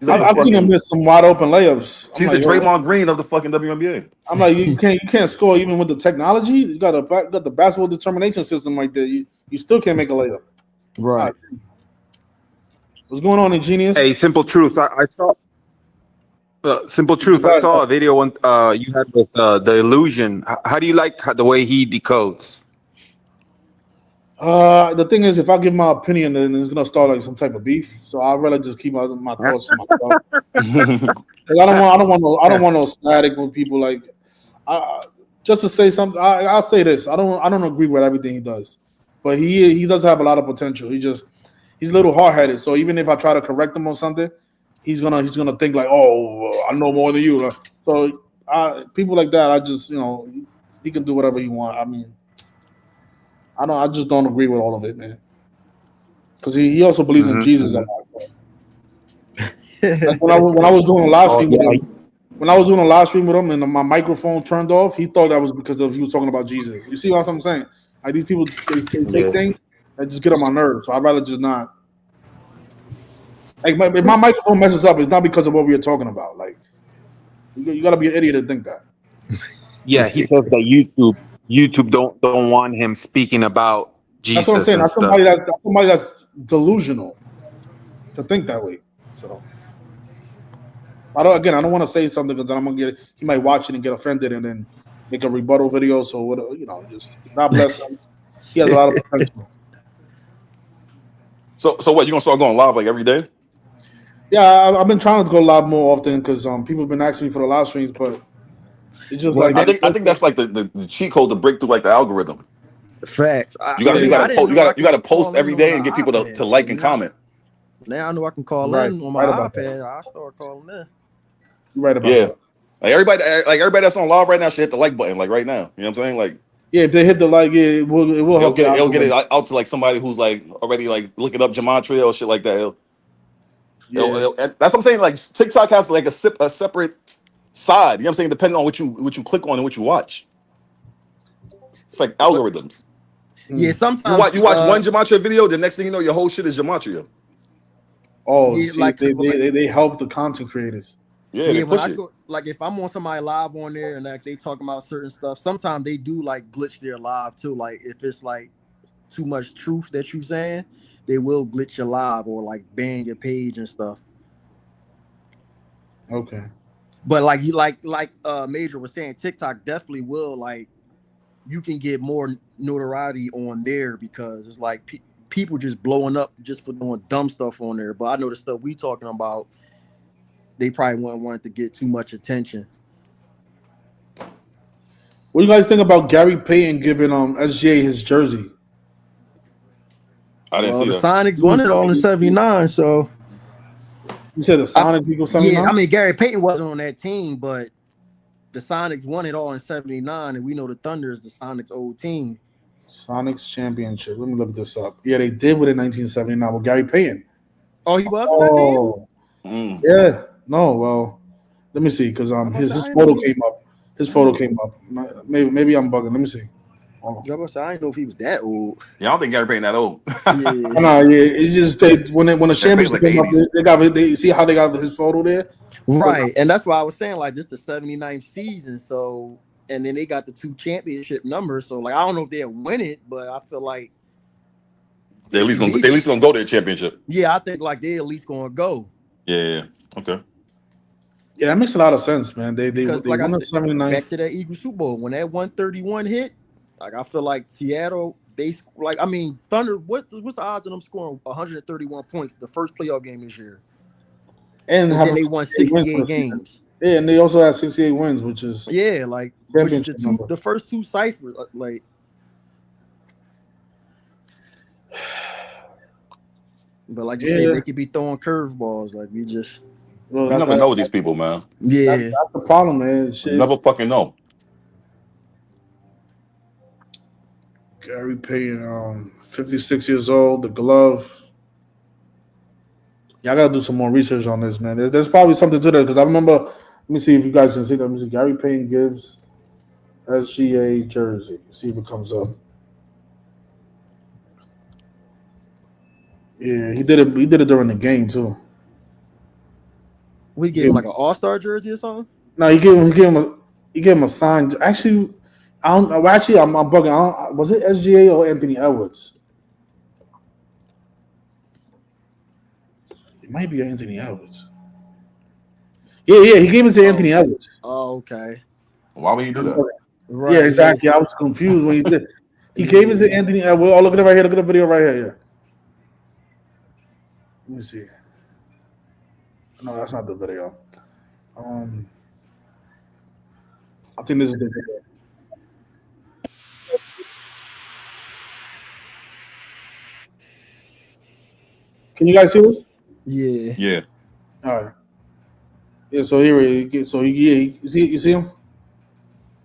I've seen him miss some wide open layups. She's the Draymond Green of the fucking WNBA. I'm like, you can't score even with the technology. You got the basketball determination system right there. You still can't make a layup. Right. What's going on, Ingenious? Hey, Simple Truth. I saw. Simple Truth. I saw a video you had with the Illusion. How do you like the way he decodes? The thing is, if I give my opinion, then it's gonna start like some type of beef. So I'd rather just keep my thoughts to myself. I don't want no static with people. Like, just to say something, I'll say this: I don't agree with everything he does, but he does have a lot of potential. He's a little hard headed. So even if I try to correct him on something, he's gonna think like, oh, I know more than you. So people like that, I just he can do whatever he wants. I mean. I just don't agree with all of it, man. because he also believes in Jesus. Like when I was doing a live stream with him, and my microphone turned off, he thought that was because he was talking about Jesus. You see what I'm saying? Like these people, they say things that just get on my nerves. So I'd rather just not. Like if my microphone messes up, it's not because of what we were talking about. Like you got to be an idiot to think that. Yeah, he says that YouTube don't want him speaking about Jesus. That's what I'm saying. And That's somebody that's delusional to think that way. So I don't want to say something because then I'm gonna he might watch it and get offended and then make a rebuttal video. So what, just God bless him. He has a lot of potential. So what? You gonna start going live like every day? Yeah, I've been trying to go live more often because people have been asking me for the live streams, but it's just I think that's like the cheat code to break through like the algorithm. Facts. You gotta post every day and get people to like and comment. Now I know I can call in on my iPad. I start calling in. You're right about that. Like everybody that's on live right now should hit the like button like right now. You know what I'm saying? Like if they hit the like, it will help. It'll get it out to like somebody who's like already like looking up gematria or shit like that. That's what I'm saying. Like TikTok has like a separate side. You know what I'm saying? Depending on what you click on and what you watch. It's like algorithms. Yeah, sometimes you watch one gematria video, the next thing you know, your whole shit is gematria. Oh, they help the content creators. Yeah, they push when I go, like if I'm on somebody live on there and like they talking about certain stuff, sometimes they do like glitch their live too. Like if it's like too much truth that you saying, they will glitch your live or like ban your page and stuff. Okay. But like Major was saying, TikTok definitely will like you can get more notoriety on there because it's like people just blowing up just for doing dumb stuff on there. But I know the stuff we talking about, they probably wouldn't want it to get too much attention. What do you guys think about Gary Payton giving SGA his jersey? I didn't see the that. Sonics won it all in '79, so you said the Sonics equal 79? Yeah, I mean Gary Payton wasn't on that team, but the Sonics won it all in '79, and we know the Thunder is the Sonics' old team. Sonics championship. Let me look this up. Yeah, they did win it in 1979 with Gary Payton. Oh, he was on that team? Yeah. No, well, let me see, because his photo came up. His photo came up. Maybe I'm bugging. Let me see. I didn't know if he was that old. Yeah, I don't think Gary Payton that old. It's just when the championship came up, they see how they got his photo there, right? And that's why I was saying like this the 79th season. So and then they got the 2 championship numbers. So like I don't know if they'll win it, but I feel like they at least gonna go to the championship. Yeah, I think like they at least gonna go. Yeah. Okay. Yeah, that makes a lot of sense, man. They like won I the said, 79th. back to that Eagles Super Bowl when that 131 hit. Like I feel like Seattle, Thunder. What's the odds of them scoring 131 points the first playoff game this year? And then they won 68 games. Yeah, and they also had 68 wins, which is like the first 2 ciphers. Like, but like you said, they could be throwing curveballs. Like we just you never know with these people, man. Yeah, that's the problem, man. Shit. You never fucking know. Gary Payton, 56 years old, the glove. Yeah, I gotta do some more research on this, man. There's probably something to that because I remember. Let me see if you guys can see that. Let me see. Gary Payton gives SGA jersey. See if it comes up. Yeah, he did it. He did it during the game too. We gave him like an all-star jersey or something. No, he gave him a signed. Actually, I don't. Well, actually, I'm bugging. Was it SGA or Anthony Edwards? It might be Anthony Edwards. Yeah, he gave it to Anthony Edwards. Oh, okay. Why would he do that? Right. Yeah, exactly. I was confused when he did. He gave it to Anthony Edwards. Oh, look at it right here. Look at the video right here. Yeah. Let me see. No, that's not the video. I think this is the video. Can you guys see this? Yeah. Yeah. All right. Yeah. So here you see him?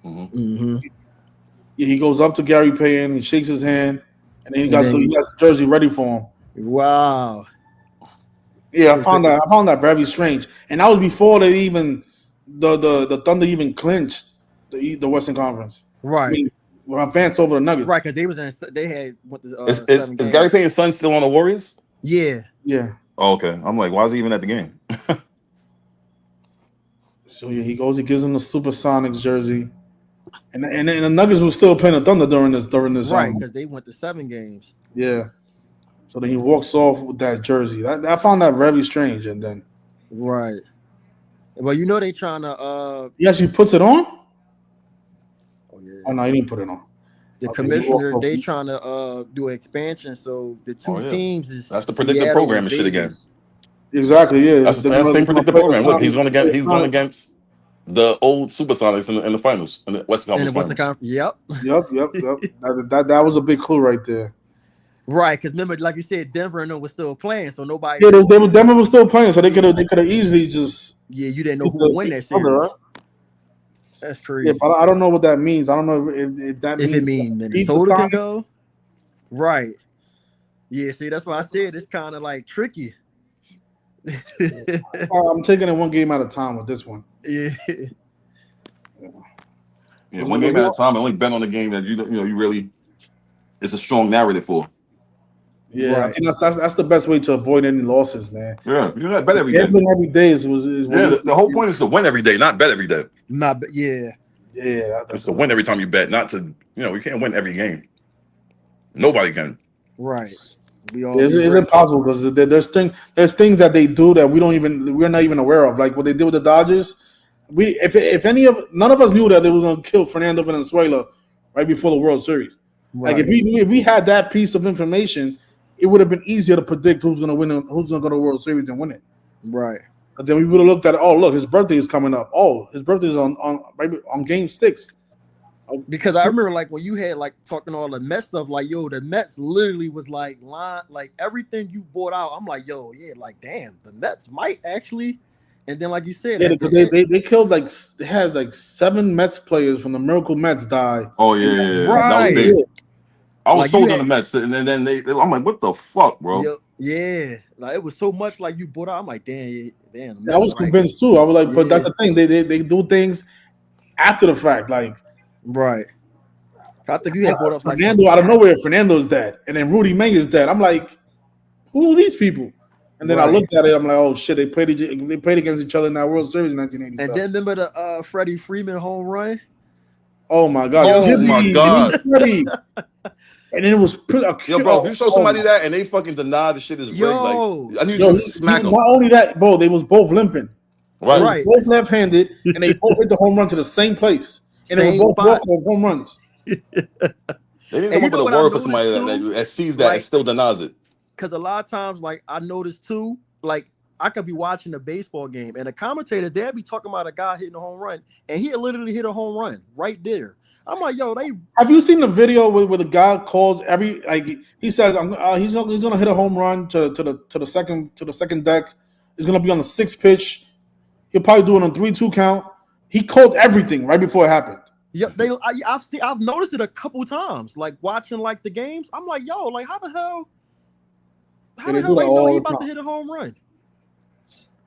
Mm-hmm. Yeah. He goes up to Gary Payton. He shakes his hand, and then he got the jersey ready for him. Wow. Yeah, I found that very strange, and that was before they even the Thunder even clinched the Western Conference. Right. I mean, advanced over the Nuggets. Right, because they had what the Is 7 games. Gary Payton's son still on the Warriors? Yeah. Yeah. Oh, okay. I'm like, why is he even at the game? So yeah, he goes. He gives him the Supersonics jersey, and the Nuggets were still playing the Thunder during this. Right, because they went to 7 games. Yeah. So then he walks off with that jersey. I found that very strange. And then right. Well, you know they trying to. He actually puts it on. Oh yeah. Oh no, he didn't put it on. The commissioner, they trying to do an expansion, so the two teams is that's the predictive program and shit again. Exactly, yeah. That's the same predictive program. Look, he's going against the old Supersonics in the finals, in the Western Conference. Yep. That was a big clue right there. Right, because remember, like you said, Denver and them was still playing, so nobody. Yeah, Denver was still playing, so they could have easily just. Yeah, you didn't know who would win that series. Right? That's crazy. Yeah, but I don't know what that means. I don't know if that means. If it means Minnesota can go. Right. Yeah, see, that's why I said it's kind of like tricky. I'm taking it one game at a time with this one. Yeah. Yeah, one game at a time. I only bet on the game that you really. It's a strong narrative for. Yeah, right. I think that's the best way to avoid any losses, man. Yeah, you got bet every day. Gambling every day is the whole point is to win every day, not bet every day. Yeah. That's to win every time you bet, not to you can't win every game. Nobody can. Right. It's impossible because there's things that they do that we're not even aware of. Like what they did with the Dodgers. None of us knew that they were going to kill Fernando Valenzuela right before the World Series. Right. Like if we had that piece of information, it would have been easier to predict who's going to win, who's going to go to the World Series and win it. Right. But then we would have looked at, look, his birthday is coming up. Oh, his birthday is on Game 6. Because I remember like when you had like talking all the Mets stuff, like the Mets literally was like everything you bought out. I'm like, like damn, the Mets might actually. And then like you said, they killed they had 7 Mets players from the Miracle Mets die. Oh yeah, right. I was sold on the Mets, and then I'm like, what the fuck, bro? Yeah, like it was so much like you bought out. I'm like, damn. I was convinced too. I was like, but that's the thing. They do things after the fact, like. Right. I think you had brought up Fernando out of nowhere. Fernando's dead, and then Rudy May is dead. I'm like, who are these people? And then I looked at it. I'm like, oh shit! They played against each other in that World Series in 1987. And then remember the Freddie Freeman home run? Oh my god! Oh my god! And then it was bro. If you show somebody that and they fucking deny the shit is rigged, like I need you to smack them. Not only that, bro, they was both limping. Right. Both left-handed, and they both hit the home run to the same place. And they were both walk-off home runs. They didn't come up with a word for somebody that sees that and still denies it. Because a lot of times, like I noticed too, like I could be watching a baseball game and a commentator they'd be talking about a guy hitting a home run, and he literally hit a home run right there. I'm like, have you seen the video where the guy calls he says he's gonna hit a home run to the second deck. He's gonna be on the 6th pitch. He'll probably do it on 3-2 count. He called everything right before it happened. Yeah, I've noticed it a couple times, like watching like the games. I'm like, like how the hell they know he about to hit a home run?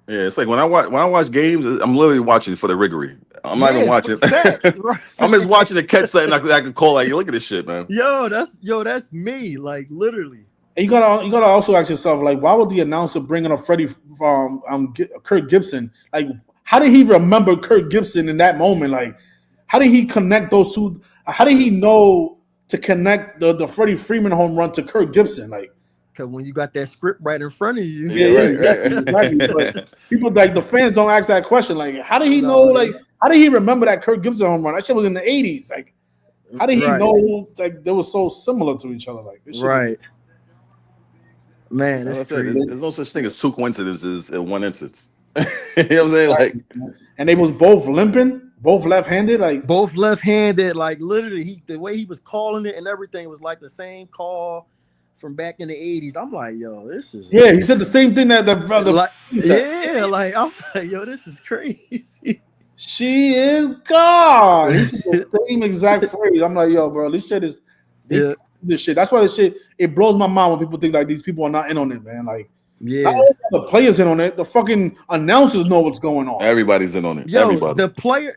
Yeah, it's like when I watch games, I'm literally watching for the riggery. I'm not even watching. Right. I'm just watching to catch something I can call like, look at this shit, man. That's me, like literally. And you gotta also ask yourself, like, why would the announcer bring in a Kirk Gibson? Like, how did he remember Kirk Gibson in that moment? Like, how did he connect those two? How did he know to connect the Freddie Freeman home run to Kirk Gibson? Like, because when you got that script right in front of you, exactly. But people like the fans don't ask that question. Like, how did he know? Like, how did he remember that Kirk Gibson home run? That shit was in the 80s. Like, how did he know? Like, they were so similar to each other. Like, this shit man, there's no such thing as 2 coincidences in one instance. You know what I'm saying? Like, and they was both limping, both left-handed, like literally the way he was calling it and everything was like the same call from back in the 80s. I'm like, this is he said the same thing that the brother I'm like, this is crazy. She is God. He said the same exact phrase. I'm like, bro, this shit is this shit. That's why this shit it blows my mind when people think like these people are not in on it, man. Like, Yeah, not only are the players in on it, the fucking announcers know what's going on. Everybody's in on it. yo, Everybody.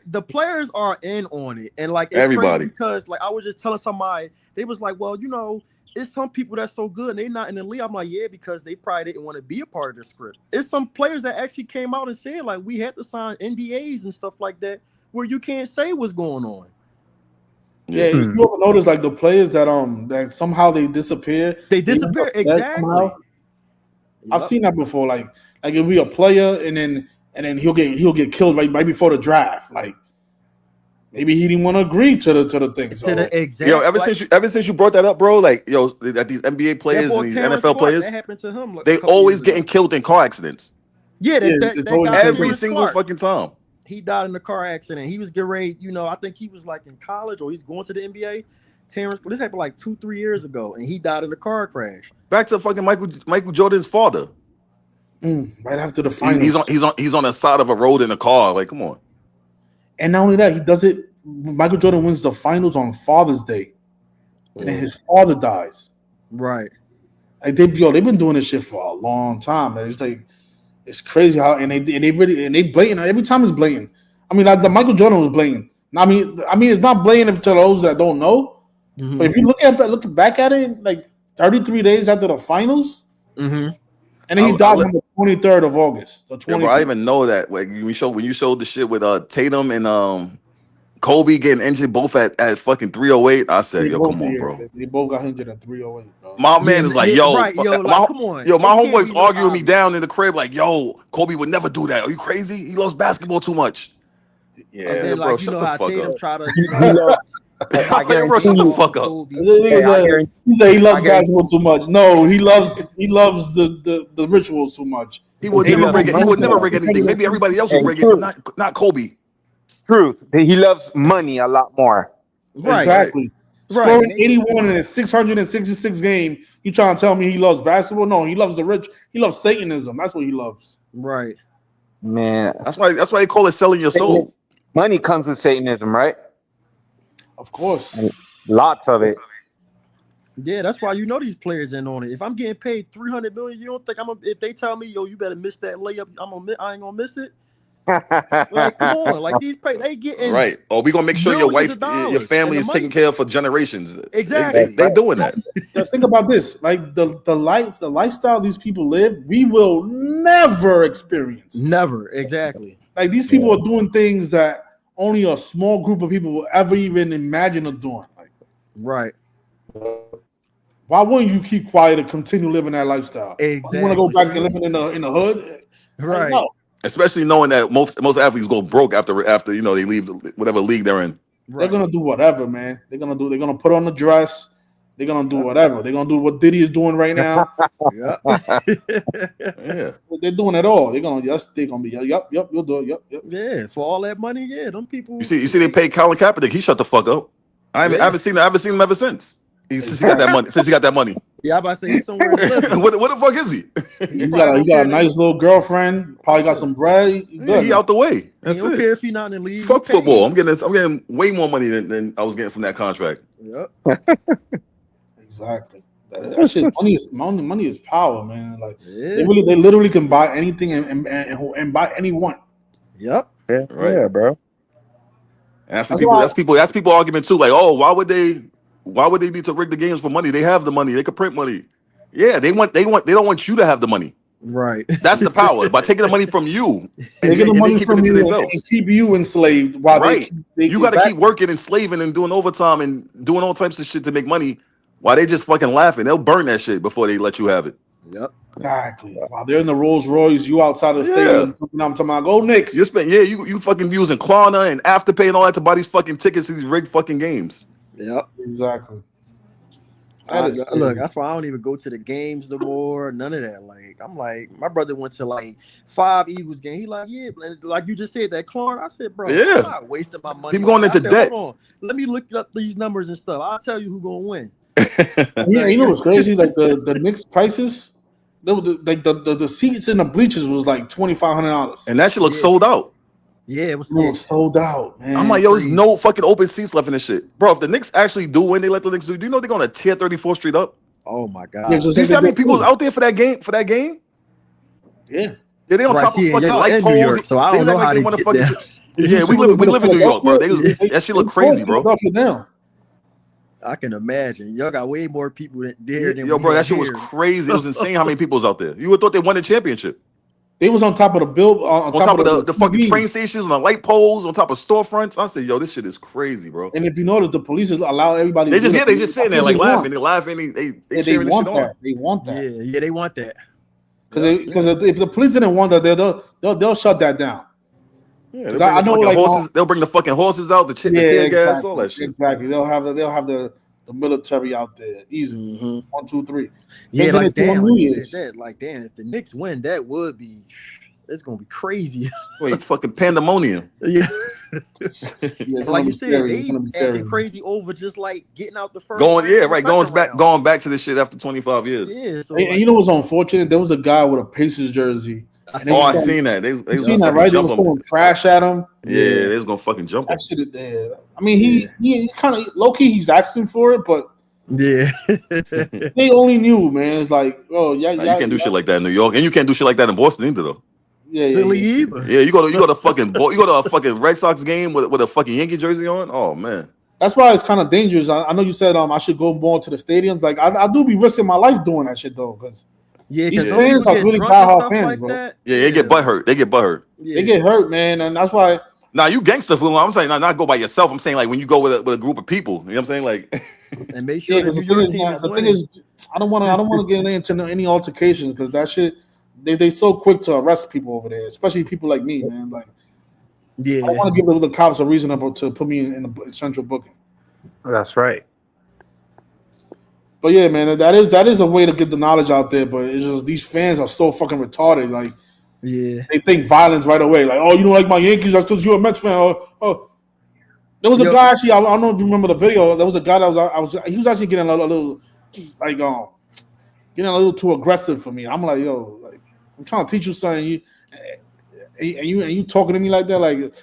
the players are in on it, and like it's Everybody. crazy because like I was just telling somebody, they was like, well, it's some people that's so good and they not in the league. I'm like, yeah, because they probably didn't want to be a part of the script. It's some players that actually came out and said like we had to sign NDAs and stuff like that where you can't say what's going on. Yeah, you ever notice like the players that somehow they disappear? They disappear exactly. I've seen that before. Like it'll be a player and then he'll get killed right before the draft. Like maybe he didn't want to agree to the thing. So. Yo, ever since you brought that up, bro, like yo, that these NBA players and these NFL players, that happened to him. They always getting killed in car accidents. Yeah, that guy every single fucking time. He died in a car accident. He was getting ready, I think he was like in college or he's going to the NBA. This happened like 2-3 years ago, and he died in a car crash. Back to fucking Michael Jordan's father. Right after the finals. He's on the side of a road in a car. Like, come on. And not only that, he does it. Michael Jordan wins the finals on Father's Day, and then his father dies. Right. Like they've been doing this shit for a long time. Man. It's like it's crazy how they blatant every time it's blatant. I mean, like the Michael Jordan was blatant. I mean, it's not blatant to those that don't know. Mm-hmm. But if you look back at it, like 33 days after the finals, and then he died on the 23rd of August. The 23rd. Yeah, bro, I didn't even know that. Like when you showed the shit with Tatum and Kobe getting injured both at fucking 308. I said, yo, come on, bro. They both got injured at 308, bro. My man is like, yo, right, yo, like, come on. Yo, my homeboy's arguing me down in the crib, like, yo, Kobe would never do that. Are you crazy? He loves basketball too much. Yeah, I said, bro, shut the fuck up. Try to, bro, shut the fuck up. He said he loves basketball too much. No, he loves the rituals too much. He would never rig it. He would never rig anything. Maybe everybody else would rig it, but not Kobe. Truth. He loves money a lot more. Right. Exactly. Right. Scoring 81 in a 666 game. You trying to tell me he loves basketball? No, he loves the rich. He loves Satanism. That's what he loves. Right. Man. That's why they call it selling your soul. Money comes with Satanism, right? Of course. And lots of it. Yeah, that's why these players in on it. If I'm getting paid $300 million, you don't think if they tell me, yo, you better miss that layup, I ain't gonna miss it. Like, come on, like these they getting right. Oh, we gonna make sure your wife, your family is taken care of for generations. Exactly, they doing that. Think about this, like the lifestyle these people live, we will never experience. Never, exactly. Like these people are doing things that only a small group of people will ever even imagine of doing. Like, right. Why wouldn't you keep quiet and continue living that lifestyle? Exactly. You want to go back and living in the hood, right? No. Especially knowing that most athletes go broke after they leave whatever league they're in. Right. They're gonna do whatever, man. They're gonna put on the dress. They're gonna do whatever. They're gonna do what Diddy is doing right now. Yeah. They're doing it all. They're gonna be yep, you'll do it. Yep. Yeah, for all that money, yeah, them people. You see they paid Colin Kaepernick. He shut the fuck up. I haven't seen him ever since. Since he got that money. Yeah, I'm about to say he's somewhere. What the fuck is he? You got a nice little girlfriend. Probably got some bread. He out the way. That's he don't care if he's not in the league. Fuck football. I'm getting way more money than I was getting from that contract. Yep. Exactly. That shit. Money is power, man. Like they literally can buy anything and buy anyone. Yep. Yeah. Right. Yeah, bro. And that's people argument too. Like, oh, why would they need to rig the games for money? They have the money. They could print money. Yeah, they don't want you to have the money. Right. That's the power. By taking the money from you and get the money keep from it to you themselves. and keep you enslaved while you got to keep working and slaving and doing overtime and doing all types of shit to make money while they just fucking laughing. They'll burn that shit before they let you have it. Yep. Exactly. While they're in the Rolls Royce, you outside of the stadium. I'm talking about go Knicks. You fucking using Klarna and Afterpay and all that to buy these fucking tickets to these rigged fucking games. Yep. Exactly. Look, that's why I don't even go to the games no more. None of that. Like, I'm like, my brother went to like 5 Eagles games. He like, yeah, like you just said that Klarna. I said, bro, I'm not wasting my money. People going into debt. Hold on. Let me look up these numbers and stuff. I'll tell you who's gonna win. Yeah, you know what's crazy? Like the Knicks prices, the seats in the bleachers was like $2,500, and that shit looks sold out. Yeah, it was sold out, man. I'm like, yo, there's no fucking open seats left in this shit, bro. If the Knicks actually do win, they let the Knicks do. Do you know they're gonna tear 34th Street up? Oh my god! Yeah, Do you see how many people was out there for that game? Yeah. Yeah, they on top of yeah, fucking y'all light in New poles. York, so I don't know how they want to get fucking. there. Yeah, we live in New York, bro. That shit look crazy, bro. I can imagine. Y'all got way more people there than Yo, we bro, that had shit was here. crazy. It was insane how many people was out there. You would have thought they won the championship. They was on top of the on top of the fucking TVs. train stations, on the light poles, on top of storefronts. I said, yo, this shit is crazy, bro. And if you notice, the police allow everybody. They just sitting there like laughing. They laughing. They cheering this shit on. They want that. Yeah, they want that. Because if the police didn't want that, they'll shut that down. Yeah, I know, like horses. They'll bring the fucking horses out, the tear gas, all that shit. Exactly. They'll have the military out there. Easy. 1, 2, 3. Yeah, and like damn, like damn, if the Knicks win, that would be. It's gonna be crazy. Wait, fucking pandemonium. Yeah. Like you said, they acting crazy over just like getting out the first. Going back to this shit after 25 years. Yeah. So and you know what's unfortunate? There was a guy with a Pacers jersey. I seen that. They seen that, right? They was throwing trash at him. Yeah, they was gonna fucking jump him. That shit is there. I mean, he's kind of low key. He's asking for it, but yeah, they only knew, man. It's like, oh yeah, you can't do shit like that in New York, and you can't do shit like that in Boston either, though. Yeah, Yeah, you go to a fucking Red Sox game with a fucking Yankee jersey on. Oh man, that's why it's kind of dangerous. I know you said I should go more to the stadiums. Like I do be risking my life doing that shit though, because these fans are really diehard fans, like bro. that. Yeah, they get butt hurt. They get hurt, man, and that's why. Nah, you gangster fool. I'm saying not go by yourself. I'm saying like when you go with a group of people. You know what I'm saying? Like, and make sure the thing is, I don't want to get into any altercations because that shit. They so quick to arrest people over there, especially people like me, man. Like, I don't want to give the cops a reason to put me in the central booking. That's right. But yeah, man, that is a way to get the knowledge out there. But it's just these fans are so fucking retarded. Like, they think violence right away. Like, oh, you don't like my Yankees? That's because you're a Mets fan. Oh. There was a guy actually. I don't know if you remember the video. There was a guy that he was actually getting a little like getting a little too aggressive for me. I'm like, yo, like I'm trying to teach you something. You talking to me like that, like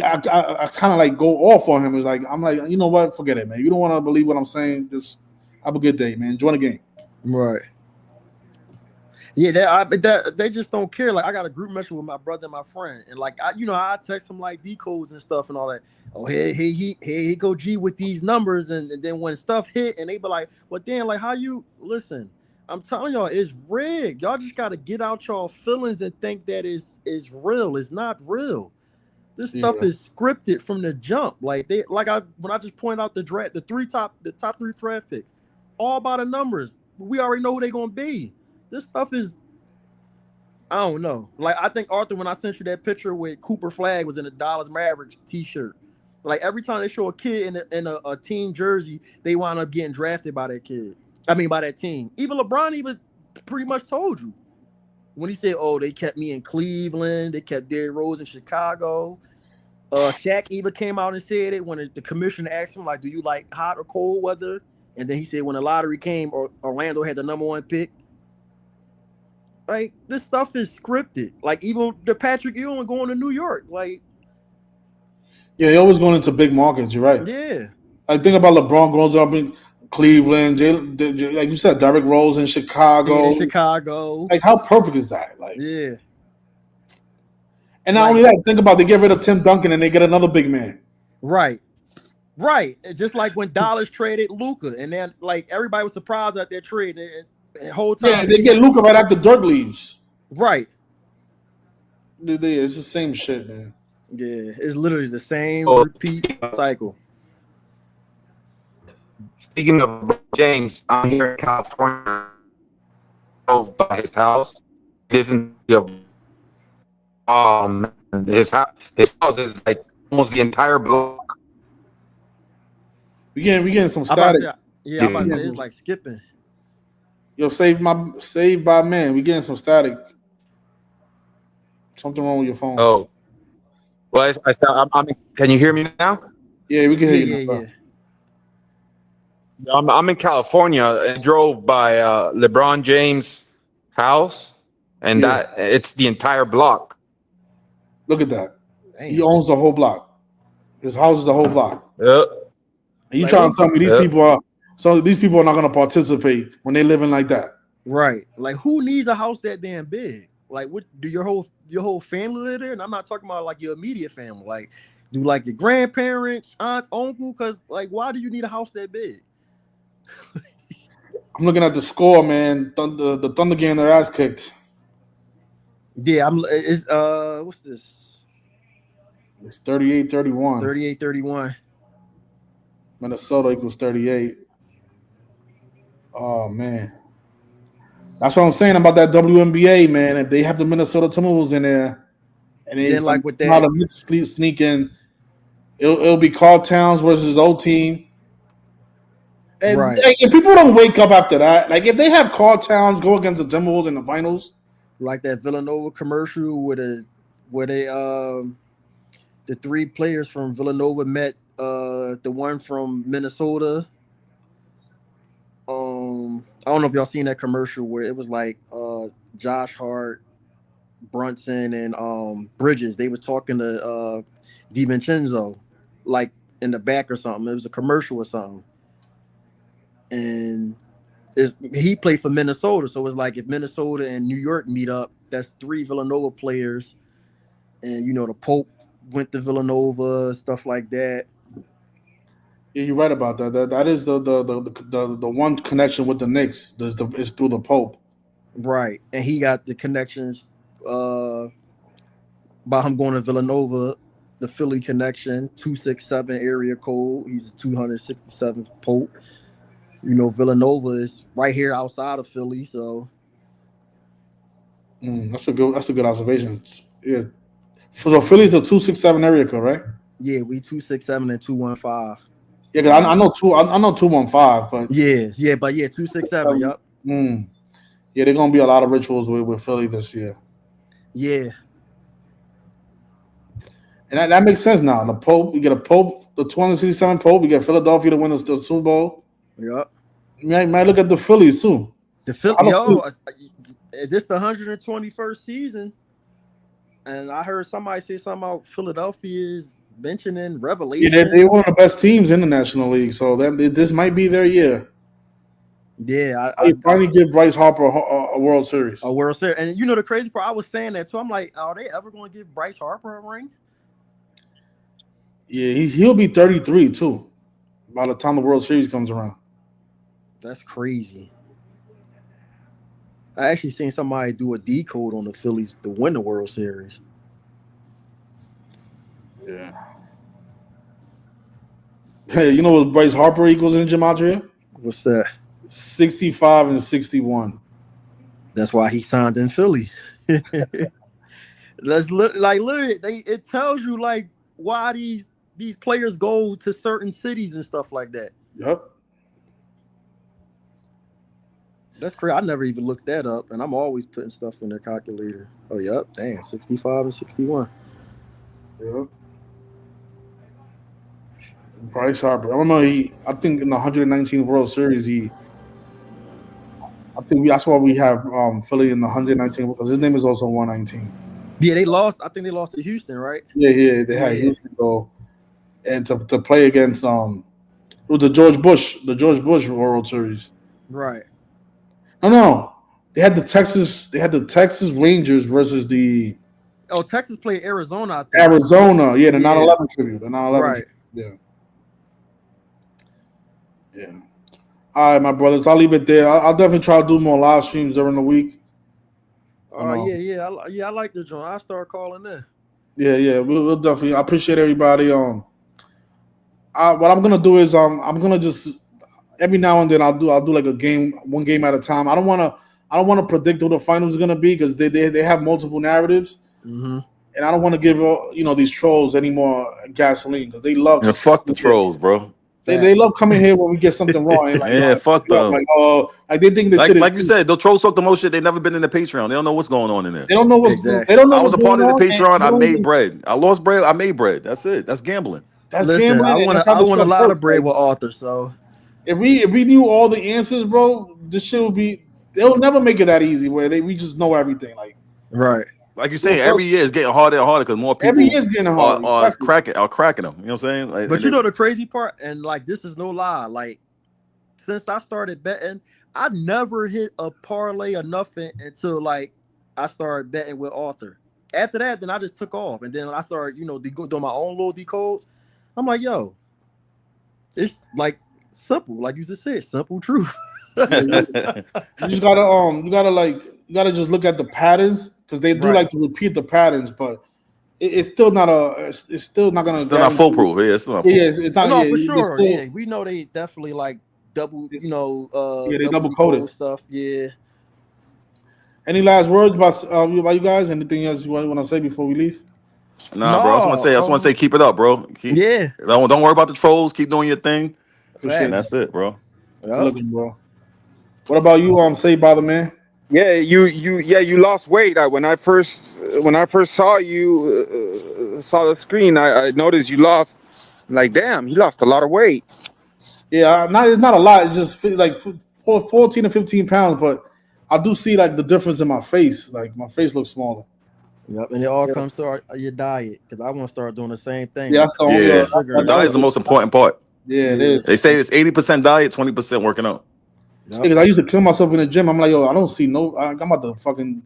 I kind of like go off on him. It's like I'm like, you know what? Forget it, man. You don't want to believe what I'm saying. Just have a good day, man. Enjoy the game. Right. Yeah, they just don't care. Like I got a group message with my brother and my friend, and like I text them like decodes and stuff and all that. Oh, hey, go G with these numbers, and then when stuff hit, and they be like, "Well, Dan, like how you listen?" I'm telling y'all, it's rigged. Y'all just got to get out y'all feelings and think that is real. It's not real. This stuff is scripted from the jump. Like when I just pointed out the draft, the top 3 draft picks, all by the numbers. We already know who they're gonna be. This stuff is, I don't know. Like I think Arthur, when I sent you that picture with Cooper Flag was in a Dallas Mavericks t-shirt. Like every time they show a kid in a team jersey, they wind up getting drafted by that kid. I mean, by that team. Even LeBron even pretty much told you when he said, "Oh, they kept me in Cleveland. They kept Derrick Rose in Chicago." Shaq even came out and said it when the commissioner asked him, like, "Do you like hot or cold weather?" And then he said, when the lottery came, Orlando had the #1 pick. Like this stuff is scripted. Like even the Patrick Ewing going to New York. Like, yeah, they always going into big markets. You're right. Yeah. I think about LeBron growing up in Cleveland, like you said, Derrick Rose in Chicago. Like, how perfect is that? Like, yeah. And not only that, think about they get rid of Tim Duncan and they get another big man. Right. It's just like when Dallas traded Luka, and then like everybody was surprised at their trade. The whole time, yeah, they get Luka right after Dirk leaves. Right. It's the same shit, man. Yeah, it's literally the same repeat cycle. Speaking of James, I'm here in California. Drove by his house. His house is like almost the entire block. We getting some static. I'm about to say it's like skipping. Yo, Saved by Man. We getting some static. Something wrong with your phone. Oh, well, can you hear me now? Yeah, we can hear you. Yeah. I'm in California and drove by LeBron James' house, and that it's the entire block. Look at that. He owns the whole block. His house is the whole block. Yep. And you trying to tell me these people are not going to participate when they living like that? Right. Like, who needs a house that damn big? Like, what do your whole family live there? And I'm not talking about like your immediate family. Like, do like your grandparents, aunts, uncle? Because like, why do you need a house that big? I'm looking at the score, man. The Thunder getting their ass kicked. Yeah, it's what's this? It's 38-31. 38-31. Minnesota equals 38. Oh man. That's what I'm saying about that WNBA, man. If they have the Minnesota Timberwolves in there, and it's like with that, not a mixed sneak in, it'll be Carl Towns versus his old team. And right. If people don't wake up after that, like if they have Carl Towns go against the Timberwolves in the finals, like that Villanova commercial where the three players from Villanova met the one from Minnesota. I don't know if y'all seen that commercial where it was like Josh Hart, Brunson, and Bridges. They were talking to DiVincenzo, like in the back or something. It was a commercial or something. And he played for Minnesota, so it's like if Minnesota and New York meet up, that's three Villanova players, and the Pope went to Villanova, stuff like that. Yeah, you're right about that. That is the one connection with the Knicks. Is through the Pope, right? And he got the connections by him going to Villanova, the Philly connection, 267 area code. He's a 267th Pope. Villanova is right here outside of Philly, so that's a good observation. Yeah, so Philly's a 267 area code, right? Yeah, we 267 and 215. Yeah, because I know 215, but 267. Yep. Yeah, there's gonna be a lot of rituals with Philly this year. Yeah, and that makes sense now. The Pope, we get a Pope, the 267 Pope. We get Philadelphia to win the Super Bowl. Yep. You might look at the Phillies too. This the 121st season, and I heard somebody say something about Philadelphia's mentioning revelation. Yeah, they're one of the best teams in the National League, so this might be their year. Yeah, I finally give Bryce Harper a World Series. A World Series, and the crazy part, I was saying that too. I'm like, are they ever going to give Bryce Harper a ring? Yeah, he'll be 33 too by the time the World Series comes around. That's crazy. I actually seen somebody do a decode on the Phillies to win the World Series. Yeah. Hey, you know what Bryce Harper equals in Gematria? What's that? 65 and 61. That's why he signed in Philly. That's literally it tells you like why these players go to certain cities and stuff like that. Yep. That's crazy. I never even looked that up, and I'm always putting stuff in their calculator. Oh, yep. Damn, 65 and 61. Yep. Bryce Harper. I remember I think in the 119th World Series, that's why we have Philly in the 119th because his name is also 119. Yeah, they lost. I think they lost to Houston, right? Yeah, they had Houston go, and to play against it was the George Bush World Series. Right. No. They had the Texas Rangers versus the. Oh, Texas played Arizona. I think. Arizona, yeah, the 9/11 tribute. The 9/11. Right. Yeah. Yeah. All right, my brothers. I'll leave it there. I'll definitely try to do more live streams during the week. I like the joint. I'll start calling in. Yeah. We'll definitely. I appreciate everybody. What I'm gonna do is I'm gonna just every now and then I'll do like one game at a time. I don't wanna predict who the finals is gonna be because they have multiple narratives. Mm-hmm. And I don't want to give these trolls any more gasoline because they love to fuck the trolls, bro. They love coming here when we get something wrong. And fuck them. They think the shit is like you said, the trolls talk the most shit. They never been in the Patreon. They don't know what's going on in there. They don't know what's they don't know. I was a part of the Patreon. I made bread. I lost bread. I made bread. That's it. That's gambling. Listen, I want a lot of bread with Arthur. So if we knew all the answers, bro, this shit would be. They'll never make it that easy where we just know everything. Right. like you say, every year it's getting harder and harder because more people Every year's getting harder. are Exactly. cracking them. You know what I'm saying? Like, But you know the crazy part, and like this is no lie. Like since I started betting, I never hit a parlay or nothing until like I started betting with Arthur. After that, then I just took off, and then I started, doing my own little decodes. I'm like, yo, it's like simple, like you just said, simple truth. You just gotta just look at the patterns because they do Right. like to repeat the patterns, but it's still not it's still not gonna. It's still not foolproof. Yeah, it's still not foolproof. Yeah, it's not. No, Yeah, for they sure. still- Yeah, we know they definitely like double, they double double coded decode stuff. Yeah. Any last words about you guys? Anything else you want to say before we leave? Nah, bro. I just want to say, keep it up, bro. Yeah. Don't worry about the trolls. Keep doing your thing. Appreciate And that's it, bro. Good looking, bro. What about you? Say by the man. Yeah, you lost weight. When I first saw you, saw the screen, I noticed you lost. Like, damn, you lost a lot of weight. Yeah, it's not a lot. It's just like 14 to 15 pounds, but I do see like the difference in my face. Like my face looks smaller. Yep, and it all comes to your diet because I want to start doing the same thing. Yeah, that's the only The diet is the most important part. Yeah, it is. They say it's 80% diet, 20% working out. Because I used to kill myself in the gym. I'm like, yo, I don't see no. I'm about to fucking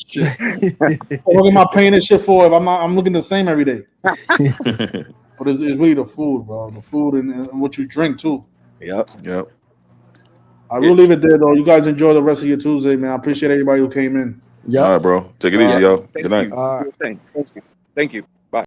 shit. What am I paying this shit for if I'm looking the same every day? But it's really the food, bro. The food and what you drink too. Yep. I will leave it there though. You guys enjoy the rest of your Tuesday, man. I appreciate everybody who came in. All right, bro. Take it easy, yo. Good night. Thank you. Thank you.